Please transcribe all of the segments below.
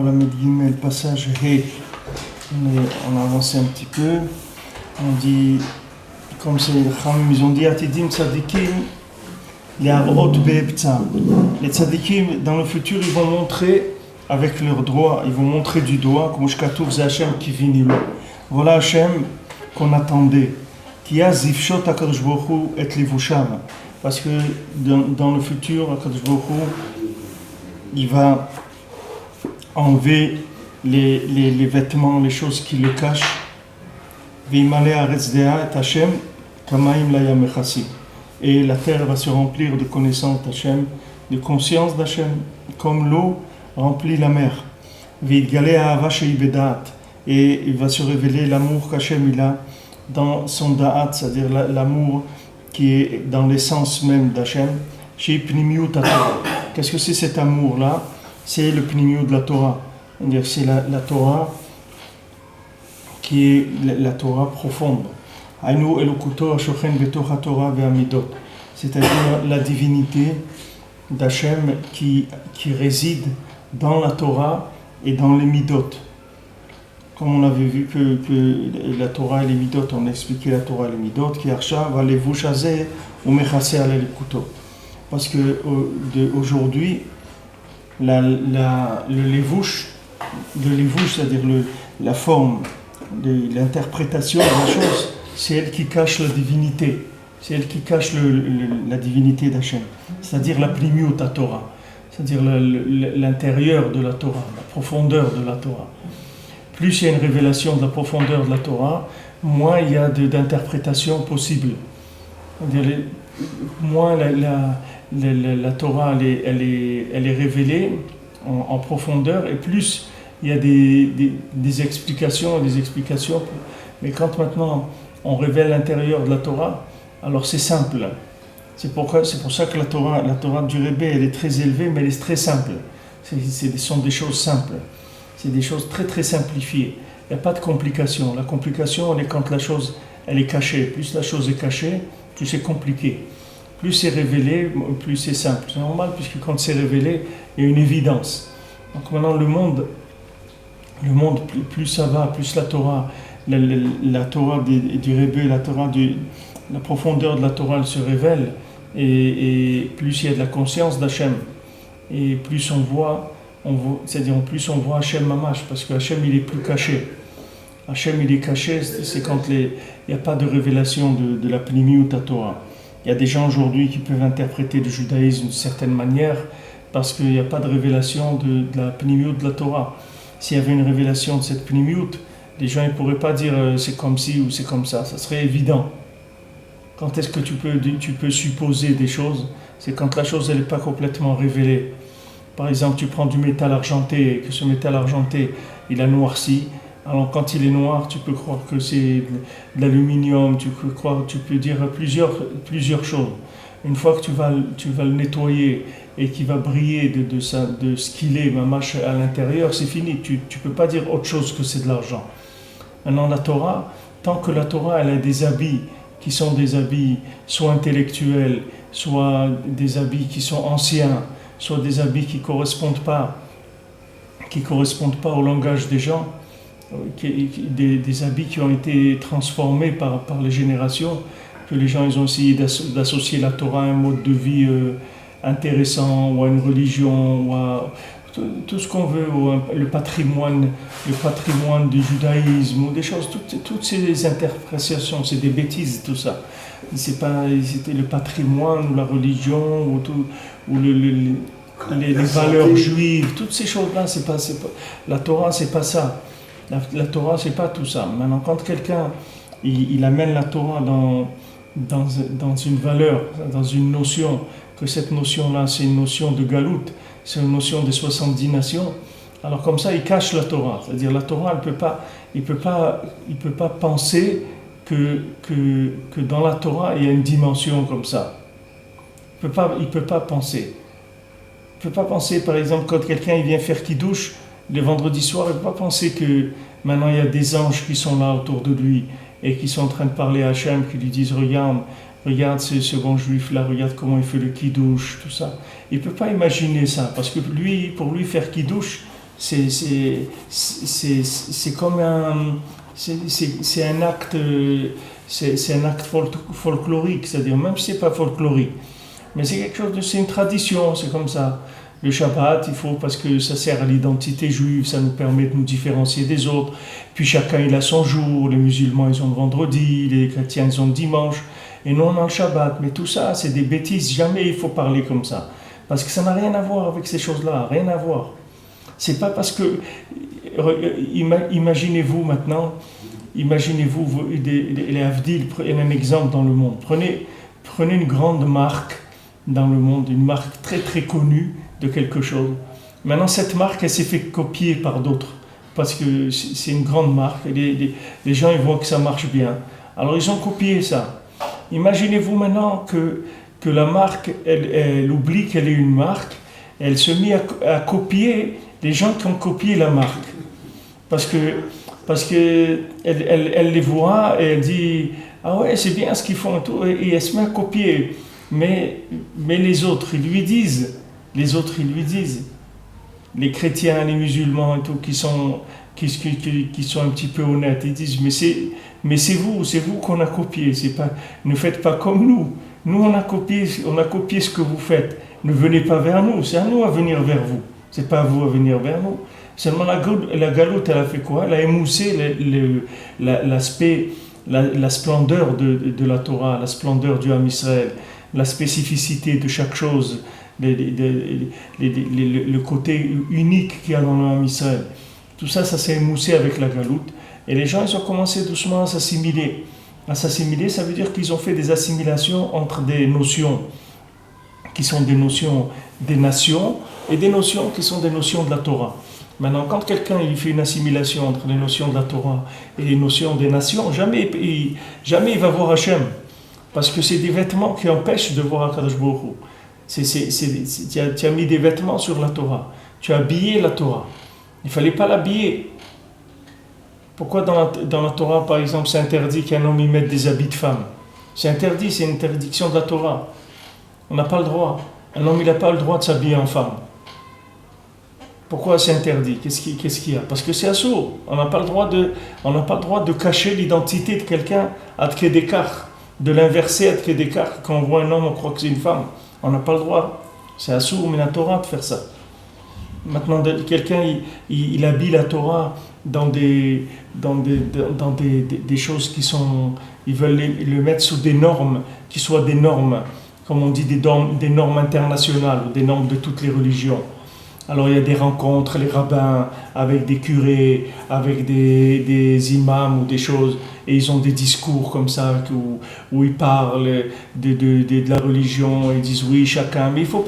Voilà, le passage He. On a avancé un petit peu. On dit, comme c'est ils ont dit Atidim Tzadikim, les Arot Be'eptza. Les Tzadikim, dans le futur, ils vont montrer avec leurs doigts, ils vont montrer du doigt, comme Shkatouf, c'est Hachem qui finit là. Voilà Hachem qu'on attendait. Qui a Zifshot HaKadosh Baruch Hu et Levushav. Parce que dans le futur, HaKadosh Baruch Hu, il va enlever les vêtements, les choses qui le cachent. Et la terre va se remplir de connaissance d'Hachem, de conscience d'Hachem, comme l'eau remplit la mer. Et il va se révéler l'amour qu'Hachem il a dans son da'at, c'est-à-dire l'amour qui est dans l'essence même d'Hachem. Qu'est-ce que c'est cet amour-là? C'est le pnimiut de la Torah. C'est la Torah qui est la Torah profonde. C'est-à-dire la divinité d'Hachem qui réside dans la Torah et dans les midot. Comme on avait vu que la Torah et les midot, on a expliqué la Torah et les midot, qui archa va les vouchazer ou mechasser à l'écouto. Parce que aujourd'hui, le lévouche, c'est-à-dire la forme, l'interprétation de la chose, c'est elle qui cache la divinité. C'est elle qui cache la divinité d'Hachem. C'est-à-dire la pnimiut à Torah. C'est-à-dire l'intérieur de la Torah, la profondeur de la Torah. Plus il y a une révélation de la profondeur de la Torah, moins il y a d'interprétations possibles. C'est-à-dire, moins la Torah elle est révélée en profondeur, et plus il y a des explications, mais quand maintenant on révèle l'intérieur de la Torah, alors c'est simple. C'est pour ça que la Torah du Rebbe, elle est très élevée, mais elle est très simple. Ce sont des choses simples. C'est des choses très très simplifiées. Il n'y a pas de complication. La complication, elle est quand la chose elle est cachée. Plus la chose est cachée, plus c'est compliqué. Plus c'est révélé, plus c'est simple. C'est normal, puisque quand c'est révélé, il y a une évidence. Donc maintenant, le monde, plus ça va, plus la Torah, la Torah du Rebbe, la profondeur de la Torah, elle se révèle, et plus il y a de la conscience d'Hachem, et plus on voit plus on voit Hachem Mamash, parce que Hachem il est plus caché. Hachem il est caché, c'est quand il n'y a pas de révélation de la pnimiut à Torah. Il y a des gens aujourd'hui qui peuvent interpréter le judaïsme d'une certaine manière, parce qu'il n'y a pas de révélation de la pnimiut de la Torah. S'il y avait une révélation de cette pnimiut, les gens ne pourraient pas dire c'est comme ci ou c'est comme ça serait évident. Quand est-ce que tu peux supposer des choses? C'est quand la chose n'est pas complètement révélée. Par exemple, tu prends du métal argenté et que ce métal argenté, il a noirci. Alors quand il est noir, tu peux croire que c'est de l'aluminium, tu peux dire plusieurs choses. Une fois que tu vas le nettoyer et qu'il va briller de ce qu'il est, mamash à l'intérieur, c'est fini. Tu ne peux pas dire autre chose que c'est de l'argent. Maintenant, la Torah, tant que la Torah elle a des habits qui sont des habits soit intellectuels, soit des habits qui sont anciens, soit des habits qui correspondent pas au langage des gens, des habits qui ont été transformés par les générations, que les gens ils ont essayé d'associer la Torah à un mode de vie intéressant, ou à une religion, ou à tout ce qu'on veut, ou le patrimoine du judaïsme, ou des choses, toutes ces interprétations, c'est des bêtises tout ça. C'était le patrimoine, ou la religion, ou les valeurs juives, toutes ces choses-là, c'est pas la Torah, c'est pas ça. La Torah, c'est pas tout ça. Maintenant, quand quelqu'un il amène la Torah dans une valeur, dans une notion, que cette notion-là, c'est une notion de galout, c'est une notion des 70 nations, alors comme ça, il cache la Torah. C'est-à-dire, la Torah, il peut pas penser que dans la Torah, il y a une dimension comme ça. Il peut pas penser. Il peut pas penser, par exemple, quand quelqu'un il vient faire kidouche le vendredi soir, il ne peut pas penser que maintenant il y a des anges qui sont là autour de lui et qui sont en train de parler à Hachem, qui lui disent regarde ce bon juif là, regarde comment il fait le kidouche, tout ça. Il ne peut pas imaginer ça, parce que pour lui faire kidouche, C'est comme c'est un acte, c'est un acte folklorique, c'est-à-dire même si c'est pas folklorique, mais c'est quelque chose c'est une tradition, c'est comme ça. Le Shabbat, il faut parce que ça sert à l'identité juive, ça nous permet de nous différencier des autres. Puis chacun il a son jour, les musulmans ils ont le vendredi, les chrétiens ils ont le dimanche, et nous on a le Shabbat. Mais tout ça, c'est des bêtises, jamais il faut parler comme ça. Parce que ça n'a rien à voir avec ces choses-là, rien à voir. C'est pas parce que, imaginez-vous maintenant, imaginez-vous, les Havdil, prenez un exemple dans le monde. Prenez une grande marque dans le monde, une marque très très connue de quelque chose. Maintenant, cette marque, elle s'est fait copier par d'autres, parce que c'est une grande marque, et les gens ils voient que ça marche bien. Alors ils ont copié ça. Imaginez-vous maintenant que la marque, elle oublie qu'elle est une marque, elle se met à copier les gens qui ont copié la marque. Parce que elle les voit et elle dit « Ah ouais, c'est bien ce qu'ils font et tout », et elle se met à copier. Mais les autres, ils lui disent, les chrétiens, les musulmans et tout, qui sont un petit peu honnêtes, ils disent mais c'est vous qu'on a copié, ne faites pas comme nous. Nous on a copié ce que vous faites. Ne venez pas vers nous, c'est à nous à venir vers vous. C'est pas à vous à venir vers nous. Seulement la galoute, elle a fait quoi? Elle a émoussé l'aspect, la splendeur de la Torah, la splendeur du Ham Israël, la spécificité de chaque chose, le côté unique qu'il y a dans le Ham Israël. Tout ça, ça s'est émoussé avec la galoute. Et les gens, ils ont commencé doucement à s'assimiler. À s'assimiler, ça veut dire qu'ils ont fait des assimilations entre des notions qui sont des notions des nations et des notions qui sont des notions de la Torah. Maintenant, quand quelqu'un il fait une assimilation entre les notions de la Torah et les notions des nations, jamais il va voir Hachem. Parce que c'est des vêtements qui empêchent de voir Akadosh Baruch Hu. Tu as mis des vêtements sur la Torah. Tu as habillé la Torah. Il ne fallait pas l'habiller. Pourquoi dans la Torah, par exemple, c'est interdit qu'un homme y mette des habits de femme? C'est interdit, c'est une interdiction de la Torah. On n'a pas le droit. Un homme, il n'a pas le droit de s'habiller en femme. Pourquoi c'est interdit? Qu'est-ce qu'il y a? Parce que c'est assourd. On n'a pas le droit de cacher l'identité de quelqu'un à Tkedekar, de l'inverser à Tkedekar. Quand on voit un homme, on croit que c'est une femme. On n'a pas le droit. C'est assourd, mais la Torah de faire ça. Maintenant, quelqu'un, il habille la Torah dans des choses qui sont... Ils veulent le mettre sous des normes, qui soient des normes, comme on dit, des normes internationales, des normes de toutes les religions. Alors il y a des rencontres, les rabbins, avec des curés, avec des imams ou des choses, et ils ont des discours comme ça, où ils parlent de la religion, et ils disent oui, chacun, mais il faut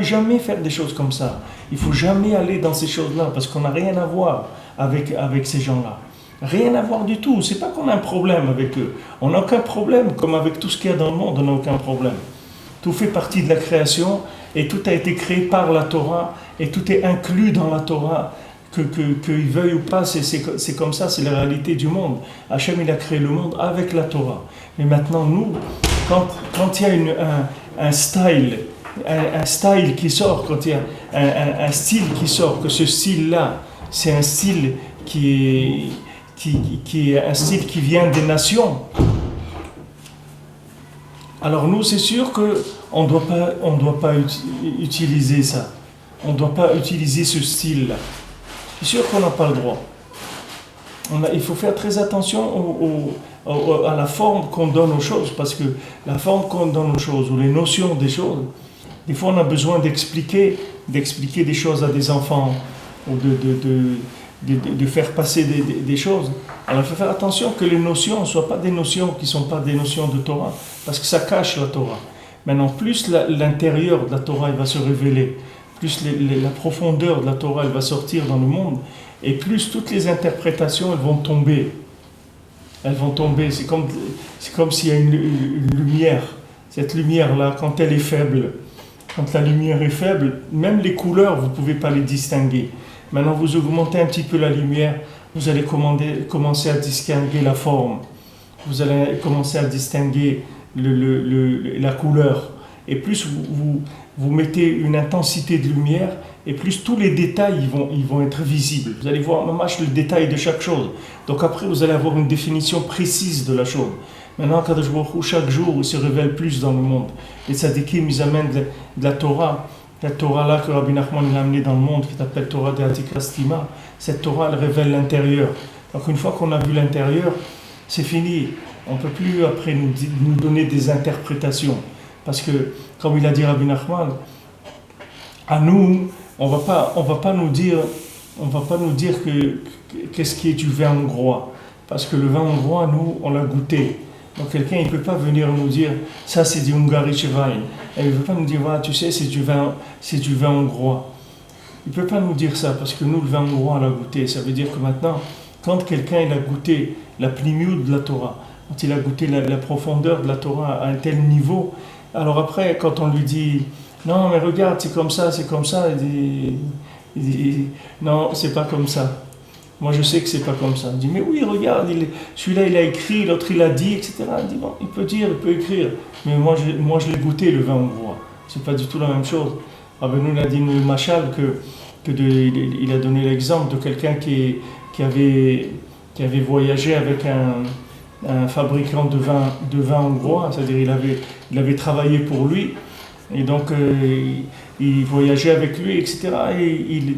jamais faire des choses comme ça. Il ne faut jamais aller dans ces choses-là, parce qu'on n'a rien à voir avec ces gens-là. Rien à voir du tout. C'est pas qu'on a un problème avec eux. On n'a aucun problème, comme avec tout ce qu'il y a dans le monde, on n'a aucun problème. Tout fait partie de la création, et tout a été créé par la Torah, et tout est inclus dans la Torah, qu'ils veuillent ou pas, c'est comme ça, c'est la réalité du monde. Hachem, il a créé le monde avec la Torah. Mais maintenant, nous, quand il y a un style qui sort, quand il y a un style qui sort, que ce style-là, c'est un style qui est un style qui vient des nations. Alors nous, c'est sûr qu'on ne doit pas utiliser ça. On ne doit pas utiliser ce style-là. C'est sûr qu'on n'a pas le droit. Il faut faire très attention à la forme qu'on donne aux choses, parce que la forme qu'on donne aux choses, ou les notions des choses, des fois on a besoin d'expliquer des choses à des enfants, ou de faire passer des choses. Alors il faut faire attention que les notions ne soient pas des notions qui ne sont pas des notions de Torah, parce que ça cache la Torah. Maintenant, plus l'intérieur de la Torah il va se révéler, plus la profondeur de la Torah elle va sortir dans le monde, et plus toutes les interprétations elles vont tomber. Elles vont tomber. C'est comme s'il y a une lumière. Cette lumière-là, quand elle est faible, quand la lumière est faible, même les couleurs, vous ne pouvez pas les distinguer. Maintenant, vous augmentez un petit peu la lumière, vous allez commencer à distinguer la forme. Vous allez commencer à distinguer la couleur. et plus vous mettez une intensité de lumière, et plus tous les détails ils vont être visibles. Vous allez voir le détail de chaque chose. Donc après, vous allez avoir une définition précise de la chose. Maintenant, Kadosh Baruch Hu, chaque jour, il se révèle plus dans le monde. Les tzadikim, ils amènent de la Torah. La Torah là que Rabbi Nachman a amenée dans le monde, qui s'appelle Torah de Atika Stima, cette Torah, elle révèle l'intérieur. Donc une fois qu'on a vu l'intérieur, c'est fini. On ne peut plus après nous donner des interprétations. Parce que, comme il a dit Rabbi Nachman, à nous, on va pas nous dire qu'est-ce qui est du vin hongrois. Parce que le vin hongrois, nous, on l'a goûté. Donc quelqu'un, il ne peut pas venir nous dire, ça c'est du Ungarisch Wein. Et il ne peut pas nous dire, voilà, tu sais, c'est du vin hongrois. Il ne peut pas nous dire ça, parce que nous, le vin hongrois, on l'a goûté. Ça veut dire que maintenant, quand quelqu'un il a goûté la pnimiut de la Torah, quand il a goûté la profondeur de la Torah à un tel niveau, alors après, quand on lui dit, non, mais regarde, c'est comme ça, il dit non, c'est pas comme ça. Moi, je sais que c'est pas comme ça. Il dit, mais oui, regarde, celui-là, il a écrit, l'autre, il a dit, etc. Il dit, bon, il peut dire, il peut écrire. Mais moi, je l'ai goûté, le vin hongrois. C'est pas du tout la même chose. Rabbeinu a dit le machal il a donné l'exemple de quelqu'un qui avait voyagé avec un fabricant de vin hongrois, c'est-à-dire il avait travaillé pour lui, et donc il voyageait avec lui, etc.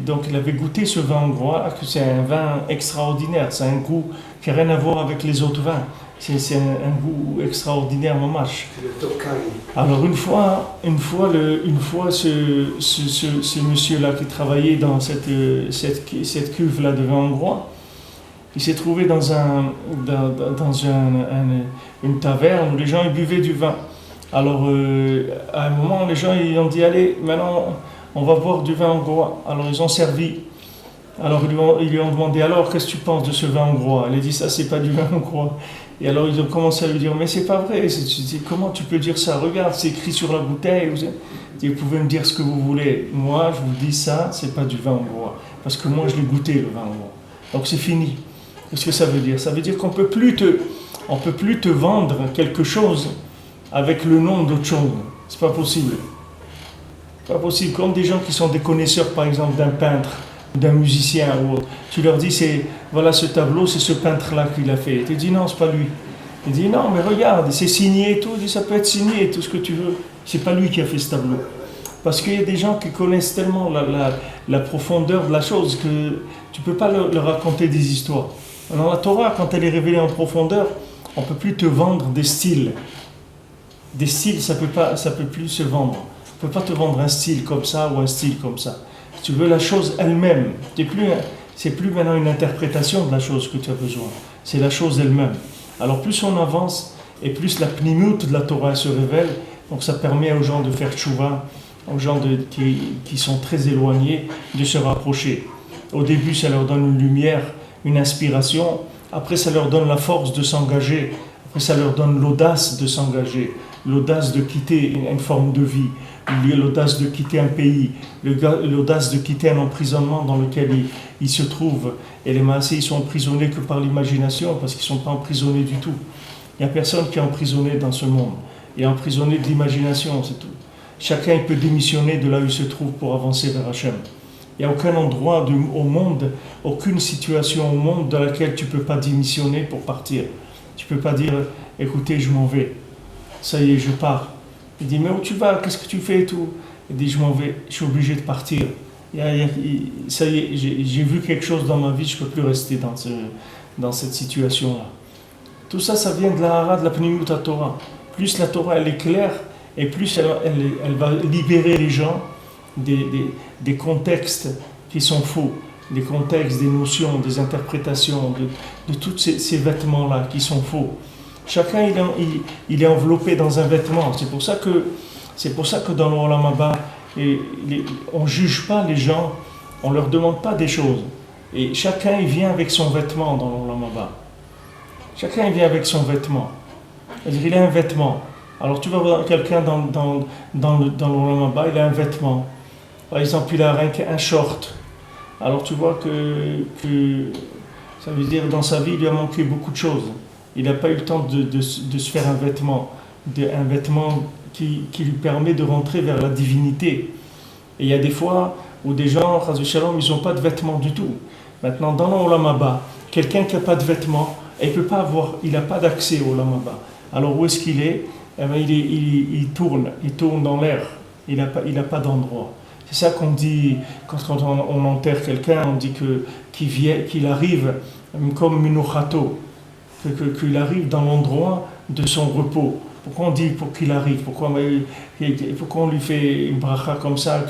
Donc il avait goûté ce vin hongrois, que c'est un vin extraordinaire, c'est un goût qui n'a rien à voir avec les autres vins. C'est un goût extraordinaire, mamash. Alors une fois, ce monsieur-là qui travaillait dans cette cuve-là de vin hongrois, il s'est trouvé dans une taverne où les gens ils buvaient du vin. Alors à un moment, les gens ils ont dit, allez, maintenant on va boire du vin hongrois. Alors ils ont servi. Alors ils lui ont demandé, alors qu'est-ce que tu penses de ce vin hongrois? Il a dit, ça c'est pas du vin hongrois. Et alors ils ont commencé à lui dire, mais c'est pas vrai, comment tu peux dire ça? Regarde, c'est écrit sur la bouteille. Vous pouvez me dire ce que vous voulez. Moi, je vous dis ça, c'est pas du vin hongrois. Parce que moi, je l'ai goûté, le vin hongrois. Donc c'est fini. Qu'est-ce que ça veut dire? Ça veut dire qu'on peut plus te vendre quelque chose avec le nom d'autre chose. C'est pas possible. C'est pas possible. Comme des gens qui sont des connaisseurs, par exemple, d'un peintre, d'un musicien ou autre. Tu leur dis, voilà ce tableau, c'est ce peintre-là qui l'a fait. Tu dis, non, c'est pas lui. Il dit, non, mais regarde, c'est signé et tout. Il dit, ça peut être signé, tout ce que tu veux. C'est pas lui qui a fait ce tableau. Parce qu'il y a des gens qui connaissent tellement la profondeur de la chose que tu peux pas leur raconter des histoires. Alors la Torah, quand elle est révélée en profondeur, on peut plus te vendre des styles. Des styles, ça peut plus se vendre. On peut pas te vendre un style comme ça ou un style comme ça. Si tu veux la chose elle-même, c'est plus maintenant une interprétation de la chose que tu as besoin. C'est la chose elle-même. Alors plus on avance et plus la pnimiut de la Torah se révèle, donc ça permet aux gens de faire tchouva, aux gens qui sont très éloignés de se rapprocher. Au début, ça leur donne une lumière, une inspiration. Après, ça leur donne la force de s'engager. Après, ça leur donne l'audace de s'engager, l'audace de quitter une forme de vie, l'audace de quitter un pays, l'audace de quitter un emprisonnement dans lequel ils se trouvent. Et les Maasés, ils sont emprisonnés que par l'imagination, parce qu'ils ne sont pas emprisonnés du tout. Il n'y a personne qui est emprisonné dans ce monde. Il est emprisonné de l'imagination, c'est tout. Chacun il peut démissionner de là où il se trouve pour avancer vers Hachem. Il n'y a aucun endroit au monde, aucune situation au monde dans laquelle tu ne peux pas démissionner pour partir. Tu ne peux pas dire, écoutez, je m'en vais. Ça y est, je pars. Il dit, mais où tu vas? Qu'est-ce que tu fais et tout? Il dit, je m'en vais, je suis obligé de partir. Ça y est, j'ai vu quelque chose dans ma vie, je ne peux plus rester dans cette situation-là. Tout ça, ça vient de la hara, de la pnimiut Torah. Plus la Torah, elle est claire, et plus elle va libérer les gens des contextes qui sont faux, des contextes, des notions, des interprétations, de tous ces vêtements-là qui sont faux. Chacun, il est enveloppé dans un vêtement. C'est pour ça que dans le Olam Haba, on ne juge pas les gens, on ne leur demande pas des choses. Et chacun, il vient avec son vêtement dans le Olam Haba. Chacun, il vient avec son vêtement. C'est-à-dire, il a un vêtement. Alors, tu vas voir quelqu'un dans le Olam Haba, il a un vêtement. Par exemple, il a un short. Alors, tu vois que ça veut dire, dans sa vie, il lui a manqué beaucoup de choses. Il n'a pas eu le temps de se faire un vêtement qui lui permet de rentrer vers la divinité. Et il y a des fois où des gens, Chas v'Shalom, ils n'ont pas de vêtements du tout. Maintenant, dans l'Olam Haba, quelqu'un qui n'a pas de vêtements, il n'a pas d'accès au Olam Haba. Alors où est-ce qu'il est? Eh bien, il tourne dans l'air. Il n'a pas d'endroit. C'est ça qu'on dit quand on enterre quelqu'un, on dit qu'il arrive comme Minuchato, qu'il arrive dans l'endroit de son repos. Pourquoi on dit pour qu'il arrive? Pourquoi on lui fait une bracha comme ça,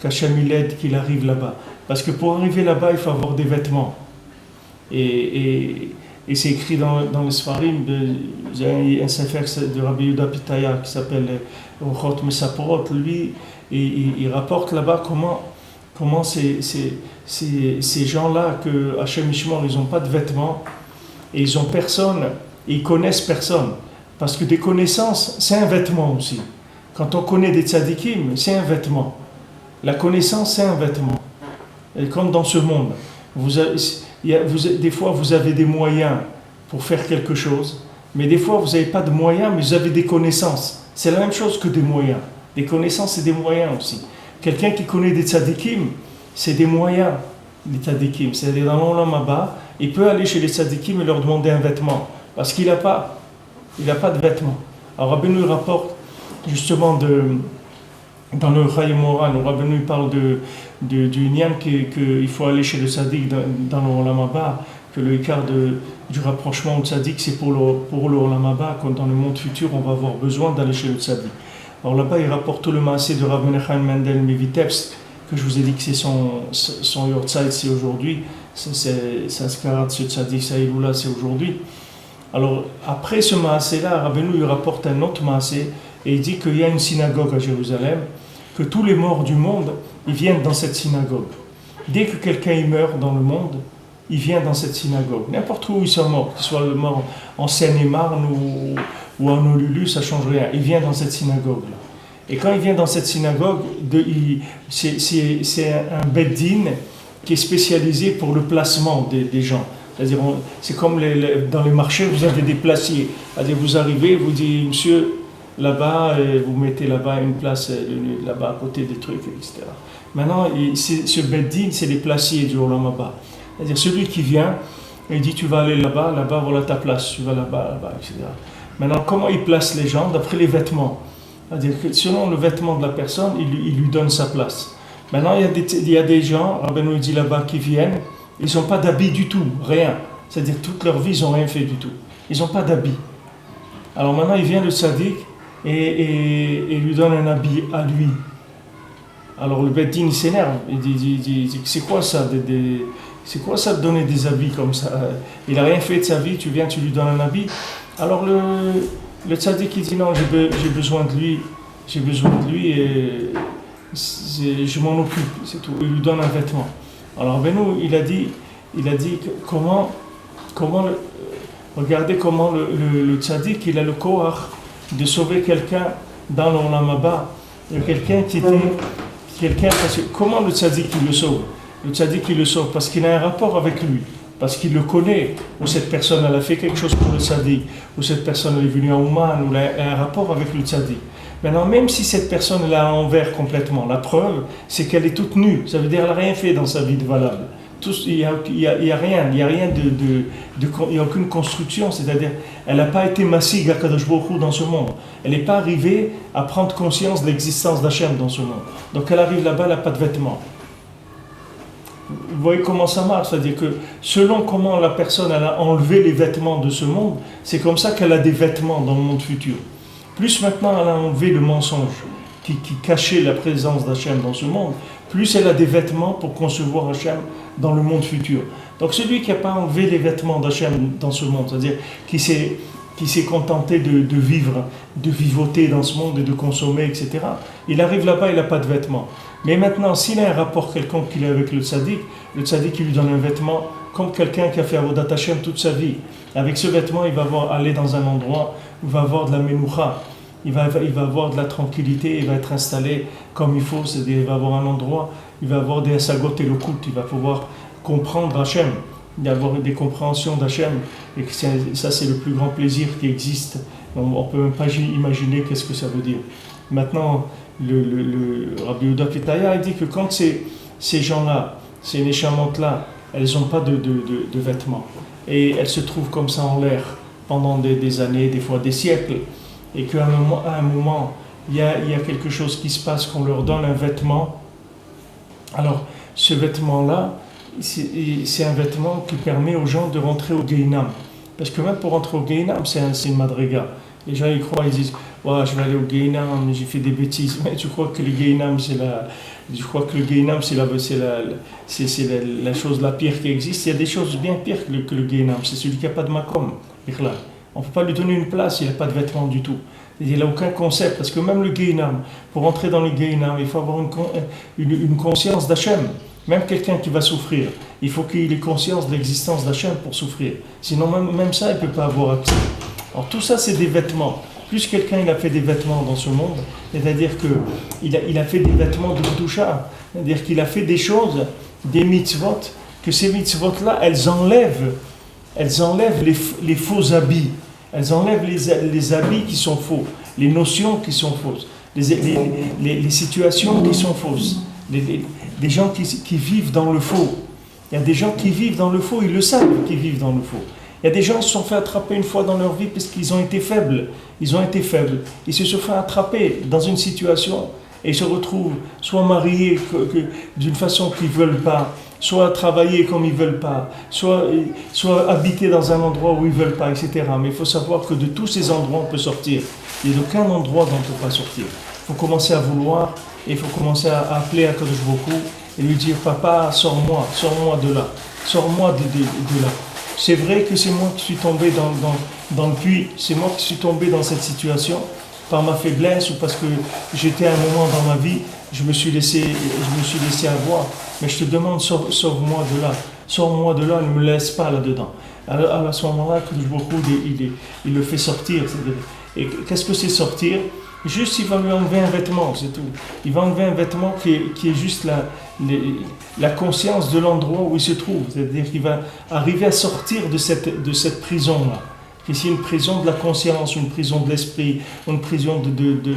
qu'Hachem il aide qu'il arrive là-bas? Parce que pour arriver là-bas, il faut avoir des vêtements. Et c'est écrit dans les Sfarim, il y a un sefer de Rabbi Yehuda Pitaya qui s'appelle Ochot Mesaporot. Lui, il rapporte là-bas comment ces gens-là, que Hachem Ishmor, ils n'ont pas de vêtements, et ils ont personne, et ils connaissent personne. Parce que des connaissances, c'est un vêtement aussi. Quand on connaît des tzadikim, c'est un vêtement. La connaissance, c'est un vêtement. Et comme dans ce monde, des fois vous avez des moyens pour faire quelque chose, mais des fois vous n'avez pas de moyens, mais vous avez des connaissances. C'est la même chose que des moyens. Des connaissances, c'est des moyens aussi. Quelqu'un qui connaît des tzadikim, c'est des moyens, les tzadikim. C'est-à-dire dans l'Olam Haba, il peut aller chez les tzadikim et leur demander un vêtement, parce qu'il n'a pas de vêtements. Alors Rabbeinu rapporte justement dans le Chayei Moharan, où Rabbeinu parle du niam qu'il faut aller chez le tzaddik dans le Olam Haba, que le écart du rapprochement au tzaddik, c'est pour le Olam Haba, quand dans le monde futur on va avoir besoin d'aller chez le tzaddik. Alors là-bas il rapporte tout le maasé de Rav Menachem Mendel Mevitebsk, que je vous ai dit que c'est son yortzeit, c'est aujourd'hui, c'est Askarat de ce tzaddik, sa Iloula, c'est aujourd'hui. Alors, après ce maasé-là, Rabbeinu il rapporte un autre maasé et il dit qu'il y a une synagogue à Jérusalem, que tous les morts du monde, ils viennent dans cette synagogue. Dès que quelqu'un meurt dans le monde, il vient dans cette synagogue. N'importe où ils sont morts, qu'ils soient morts en Seine-et-Marne ou en Honolulu, ça ne change rien. Il vient dans cette synagogue-là. Et quand il vient dans cette synagogue, c'est un beddin qui est spécialisé pour le placement des gens. C'est-à-dire, c'est comme dans les marchés, vous avez des placiers. C'est-à-dire, vous arrivez, vous dites, monsieur, là-bas, vous mettez là-bas une place, là-bas à côté des trucs, etc. Maintenant, ce beddin, c'est les placiers du Olam Haba. C'est-à-dire, celui qui vient, il dit, tu vas aller là-bas, voilà ta place, tu vas là-bas, etc. Maintenant, comment il place les gens? D'après les vêtements. C'est-à-dire que selon le vêtement de la personne, il lui donne sa place. Maintenant, il y a des gens, Rabbeinu dit là-bas, qui viennent, ils n'ont pas d'habit du tout, rien. C'est-à-dire toute leur vie, ils n'ont rien fait du tout. Ils n'ont pas d'habit. Alors maintenant, il vient le tzaddik et lui donne un habit à lui. Alors le beddin, il s'énerve. Il dit c'est quoi ça c'est quoi ça de donner des habits comme ça? Il n'a rien fait de sa vie, tu viens, tu lui donnes un habit. Alors le tzaddik, il dit non, j'ai besoin de lui et je m'en occupe, c'est tout. Il lui donne un vêtement. Alors Benou, il a dit regardez comment le tzaddik, il a le koach de sauver quelqu'un dans l'Olam Haba. Il y a parce que comment le tzaddik il le sauve? Le tzaddik il le sauve parce qu'il a un rapport avec lui, parce qu'il le connaît, ou cette personne elle a fait quelque chose pour le tzaddik, ou cette personne elle est venue à Ouman, ou elle a un rapport avec le tzaddik. Maintenant, même si cette personne est à l'envers complètement, la preuve, c'est qu'elle est toute nue. Ça veut dire qu'elle n'a rien fait dans sa vie de valable. Il n'y a rien, il n'y a aucune construction. C'est-à-dire, elle n'a pas été massig à Kadosh Baruch Hu dans ce monde. Elle n'est pas arrivée à prendre conscience de l'existence d'Hachem dans ce monde. Donc, elle arrive là-bas, elle n'a pas de vêtements. Vous voyez comment ça marche, c'est-à-dire que selon comment la personne elle a enlevé les vêtements de ce monde, c'est comme ça qu'elle a des vêtements dans le monde futur. Plus maintenant elle a enlevé le mensonge qui cachait la présence d'Hachem dans ce monde, plus elle a des vêtements pour concevoir Hachem dans le monde futur. Donc celui qui n'a pas enlevé les vêtements d'Hachem dans ce monde, c'est-à-dire qui s'est contenté de vivre, de vivoter dans ce monde et de consommer, etc., il arrive là-bas, il n'a pas de vêtements. Mais maintenant, s'il a un rapport quelconque qu'il a avec le tzaddik il lui donne un vêtement comme quelqu'un qui a fait Avodat Hashem toute sa vie. Avec ce vêtement, il va aller dans un endroit où il va avoir de la menoucha, il va avoir de la tranquillité, il va être installé comme il faut, c'est-à-dire il va avoir un endroit, il va avoir des asagot et l'okut, il va pouvoir comprendre Hashem, il va avoir des compréhensions d'Hachem, et que ça c'est le plus grand plaisir qui existe. On ne peut même pas imaginer qu'est-ce que ça veut dire. Maintenant, le Rabbi Yehuda Pitaya il dit que quand ces gens-là, ces Neshamot-là, elles n'ont pas de vêtements, et elles se trouvent comme ça en l'air pendant des années, des fois des siècles, et qu'à un moment, il y a quelque chose qui se passe, qu'on leur donne un vêtement. Alors, ce vêtement-là, c'est un vêtement qui permet aux gens de rentrer au Gehinam. Parce que même pour rentrer au Gehinam, c'est une madriga. Les gens y croient, ils disent ouais, je vais aller au Gehinam, j'ai fait des bêtises. Mais tu crois que le Gehinam, c'est la chose la pire qui existe. Il y a des choses bien pires que le Gehinam. C'est celui qui n'a pas de makom. On ne peut pas lui donner une place, il n'a pas de vêtements du tout. Il n'a aucun concept, parce que même le Gehinam, pour entrer dans le Gehinam, il faut avoir une conscience d'Hachem. Même quelqu'un qui va souffrir, il faut qu'il ait conscience de l'existence d'Hachem pour souffrir. Sinon, même ça, il ne peut pas avoir accès. Alors tout ça, c'est des vêtements. Plus quelqu'un il a fait des vêtements dans ce monde, c'est-à-dire qu'il a fait des vêtements de Kedusha, c'est-à-dire qu'il a fait des choses, des mitzvot, que ces mitzvot-là, elles enlèvent les faux habits. Elles enlèvent les habits qui sont faux, les notions qui sont fausses, les situations qui sont fausses, des gens qui vivent dans le faux. Il y a des gens qui vivent dans le faux, ils le savent qu'ils vivent dans le faux. Il y a des gens qui se sont fait attraper une fois dans leur vie parce qu'ils ont été faibles. Ils se sont fait attraper dans une situation et ils se retrouvent soit mariés d'une façon qu'ils ne veulent pas, soit travailler comme ils ne veulent pas, soit habiter dans un endroit où ils ne veulent pas, etc. Mais il faut savoir que de tous ces endroits, on peut sortir. Il n'y a aucun endroit dont on ne peut pas sortir. Il faut commencer à vouloir et il faut commencer à appeler à Kadosh Bokhu et lui dire « Papa, sors-moi de là, sors-moi de là ». C'est vrai que c'est moi qui suis tombé dans le puits, c'est moi qui suis tombé dans cette situation par ma faiblesse ou parce que j'étais à un moment dans ma vie, je me suis laissé avoir. Mais je te demande, sauve-moi de là, ne me laisse pas là-dedans. Alors à ce moment-là, beaucoup il le fait sortir. Et qu'est-ce que c'est sortir? Juste, il va lui enlever un vêtement, c'est tout. Il va enlever un vêtement qui est juste la conscience de l'endroit où il se trouve. C'est-à-dire qu'il va arriver à sortir de cette prison-là. C'est une prison de la conscience, une prison de l'esprit, une prison de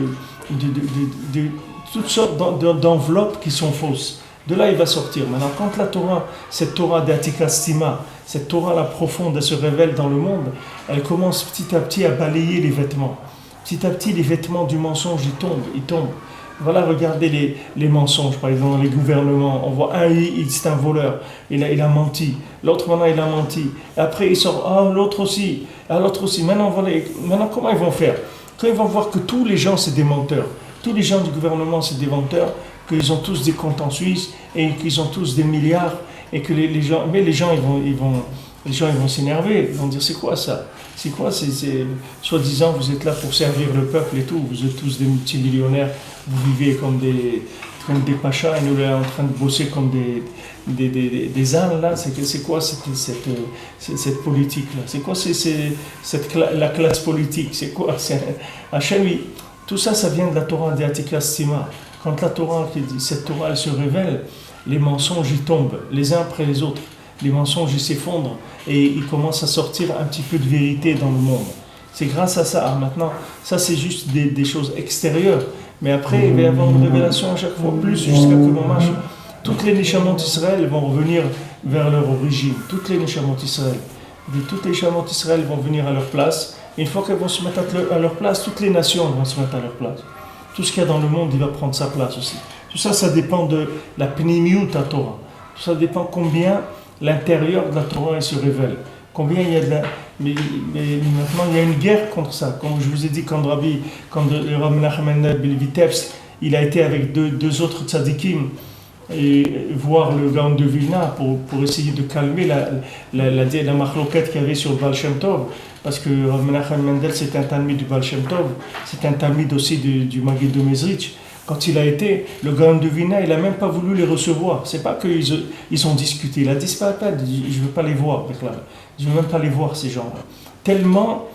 toutes sortes d'enveloppes qui sont fausses. De là, il va sortir. Maintenant, quand la Torah, cette Torah d'Atika Stima, cette Torah-là profonde, elle se révèle dans le monde, elle commence petit à petit à balayer les vêtements. Petit à petit, les vêtements du mensonge, ils tombent. Voilà, regardez les mensonges, par exemple, dans les gouvernements. On voit c'est un voleur, il a menti. L'autre, maintenant, il a menti. Et après, il sort, l'autre aussi. Maintenant, comment ils vont faire? Quand ils vont voir que tous les gens, c'est des menteurs, tous les gens du gouvernement, c'est des menteurs, qu'ils ont tous des comptes en Suisse et qu'ils ont tous des milliards, et que les gens ils vont s'énerver, ils vont dire c'est quoi ça? C'est quoi? Soi-disant vous êtes là pour servir le peuple et tout, vous êtes tous des multimillionnaires, vous vivez comme des pachas et nous là en train de bosser comme des ânes là. C'est quoi cette politique là? C'est quoi la classe politique? C'est quoi? Hachem, tout ça vient de la Torah d'Atika Stima. Quand la Torah, cette Torah elle se révèle, les mensonges ils tombent les uns après les autres. Les mensonges ils s'effondrent et ils commencent à sortir un petit peu de vérité dans le monde. C'est grâce à ça. Maintenant, ça c'est juste des choses extérieures. Mais après, il va y avoir une révélation à chaque fois plus jusqu'à que l'on marche. Toutes les Neshamot d'Israël vont revenir vers leur origine. Toutes les Neshamot d'Israël. Toutes les Neshamot d'Israël vont venir à leur place. Et une fois qu'elles vont se mettre à leur place, toutes les nations vont se mettre à leur place. Tout ce qu'il y a dans le monde, il va prendre sa place aussi. Tout ça, ça dépend de la Pnimiut à Torah. Tout ça dépend combien l'intérieur de la Torah il se révèle. Combien il y a mais maintenant il y a une guerre contre ça. Comme je vous ai dit, quand Rabbi Menachem Mendel Vitebsk, il a été avec deux autres tzadikim et voir le Gaon de Vilna pour essayer de calmer la machloquette qu'il y avait sur le Baal Shem Tov, parce que Rabbi Menachem Mendel c'est un talmid du Baal Shem Tov, c'est un talmid aussi du Maggid de Mezrich. Quand il a été, le Gaon de Vilna, il n'a même pas voulu les recevoir. C'est pas qu'ils ont discuté. Il a dit, c'est pas la peine, je ne veux pas les voir. Je ne veux même pas les voir, ces gens-là. Tellement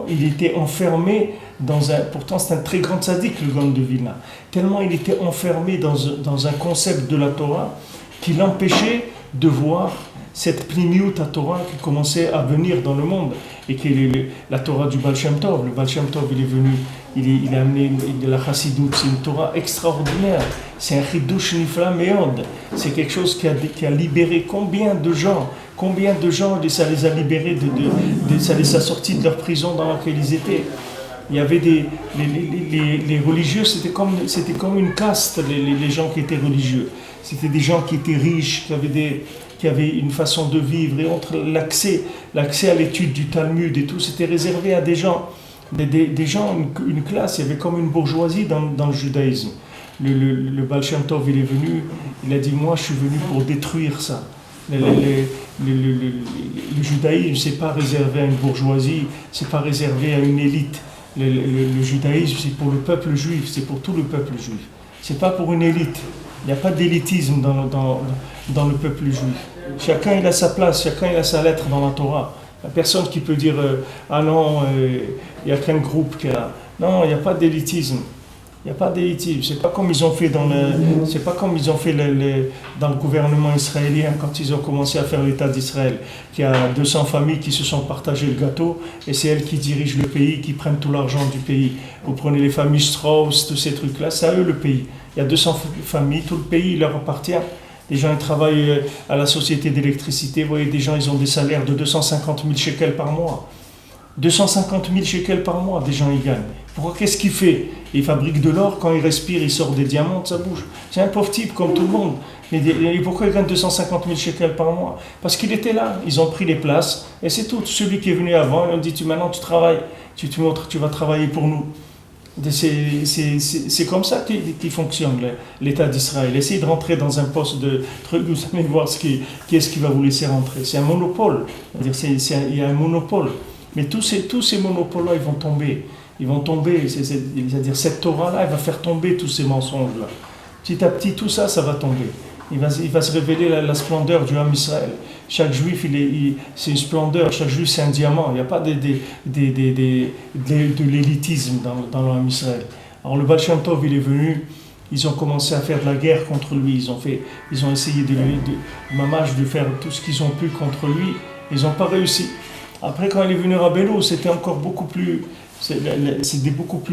il était enfermé dans un... Pourtant, c'est un très grand tzaddik, le Gaon de Vilna. Tellement il était enfermé dans un concept de la Torah qui l'empêchait de voir cette Pnimiut à Torah qui commençait à venir dans le monde. Et qui est la Torah du Baal Shem Tov. Le Baal Shem Tov, il est venu il a amené de la chassidoute, c'est une Torah extraordinaire, c'est un chidouche nifla meod, c'est quelque chose qui a libéré combien de gens, ça les a libérés, ça les a sortis de leur prison dans laquelle ils étaient. Il y avait les religieux, c'était comme une caste, les gens qui étaient religieux. C'était des gens qui étaient riches, qui avaient une façon de vivre, et entre l'accès à l'étude du Talmud et tout, c'était réservé à des gens, une classe. Il y avait comme une bourgeoisie dans le judaïsme. Le Baal Shem Tov, il est venu, il a dit, moi je suis venu pour détruire ça. Le judaïsme, c'est pas réservé à une bourgeoisie, c'est pas réservé à une élite. Le judaïsme, c'est pour le peuple juif, c'est pour tout le peuple juif. C'est pas pour une élite. Il n'y a pas d'élitisme dans le peuple juif. Chacun il a sa place, chacun il a sa lettre dans la Torah. Il n'y a personne qui peut dire ah non, il n'y a qu'un groupe qui a. Non, il n'y a pas d'élitisme. Il n'y a pas d'élitisme. C'est pas comme ils ont fait dans le gouvernement israélien quand ils ont commencé à faire l'État d'Israël, qu'il y a 200 familles qui se sont partagées le gâteau et c'est elles qui dirigent le pays, qui prennent tout l'argent du pays. Vous prenez les familles Strauss, tous ces trucs-là, c'est à eux le pays. Il y a 200 familles, tout le pays leur appartient. Les gens ils travaillent à la société d'électricité. Vous voyez, des gens ils ont des salaires de 250 000 shekels par mois. 250 000 shekels par mois, des gens y gagnent. Pourquoi? Qu'est-ce qu'il fait? Il fabrique de l'or, quand il respire, il sort des diamants de sa bouche. C'est un pauvre type comme tout le monde. Mais pourquoi il gagne 250 000 shekels par mois? Parce qu'il était là, ils ont pris les places, et c'est tout. Celui qui est venu avant, ils ont dit, maintenant tu travailles, tu vas travailler pour nous. C'est comme ça qu'il fonctionne l'État d'Israël. Essayez de rentrer dans un poste de truc, vous allez voir qui est-ce qui va vous laisser rentrer. C'est un monopole. Il y a un monopole. Mais tous ces monopoles-là, ils vont tomber. Ils vont tomber. C'est-à-dire cette Torah-là, elle va faire tomber tous ces mensonges-là. Petit à petit, tout ça, ça va tomber. Il va se révéler la splendeur du Ham Israël. Chaque juif, c'est une splendeur. Chaque juif, c'est un diamant. Il n'y a pas de l'élitisme dans le Ham Israël. Alors le Baal Shem Tov, il est venu. Ils ont commencé à faire de la guerre contre lui. Ils ont essayé de faire tout ce qu'ils ont pu contre lui. Ils n'ont pas réussi. Après, quand il est venu Rabbeinu, c'était encore beaucoup plus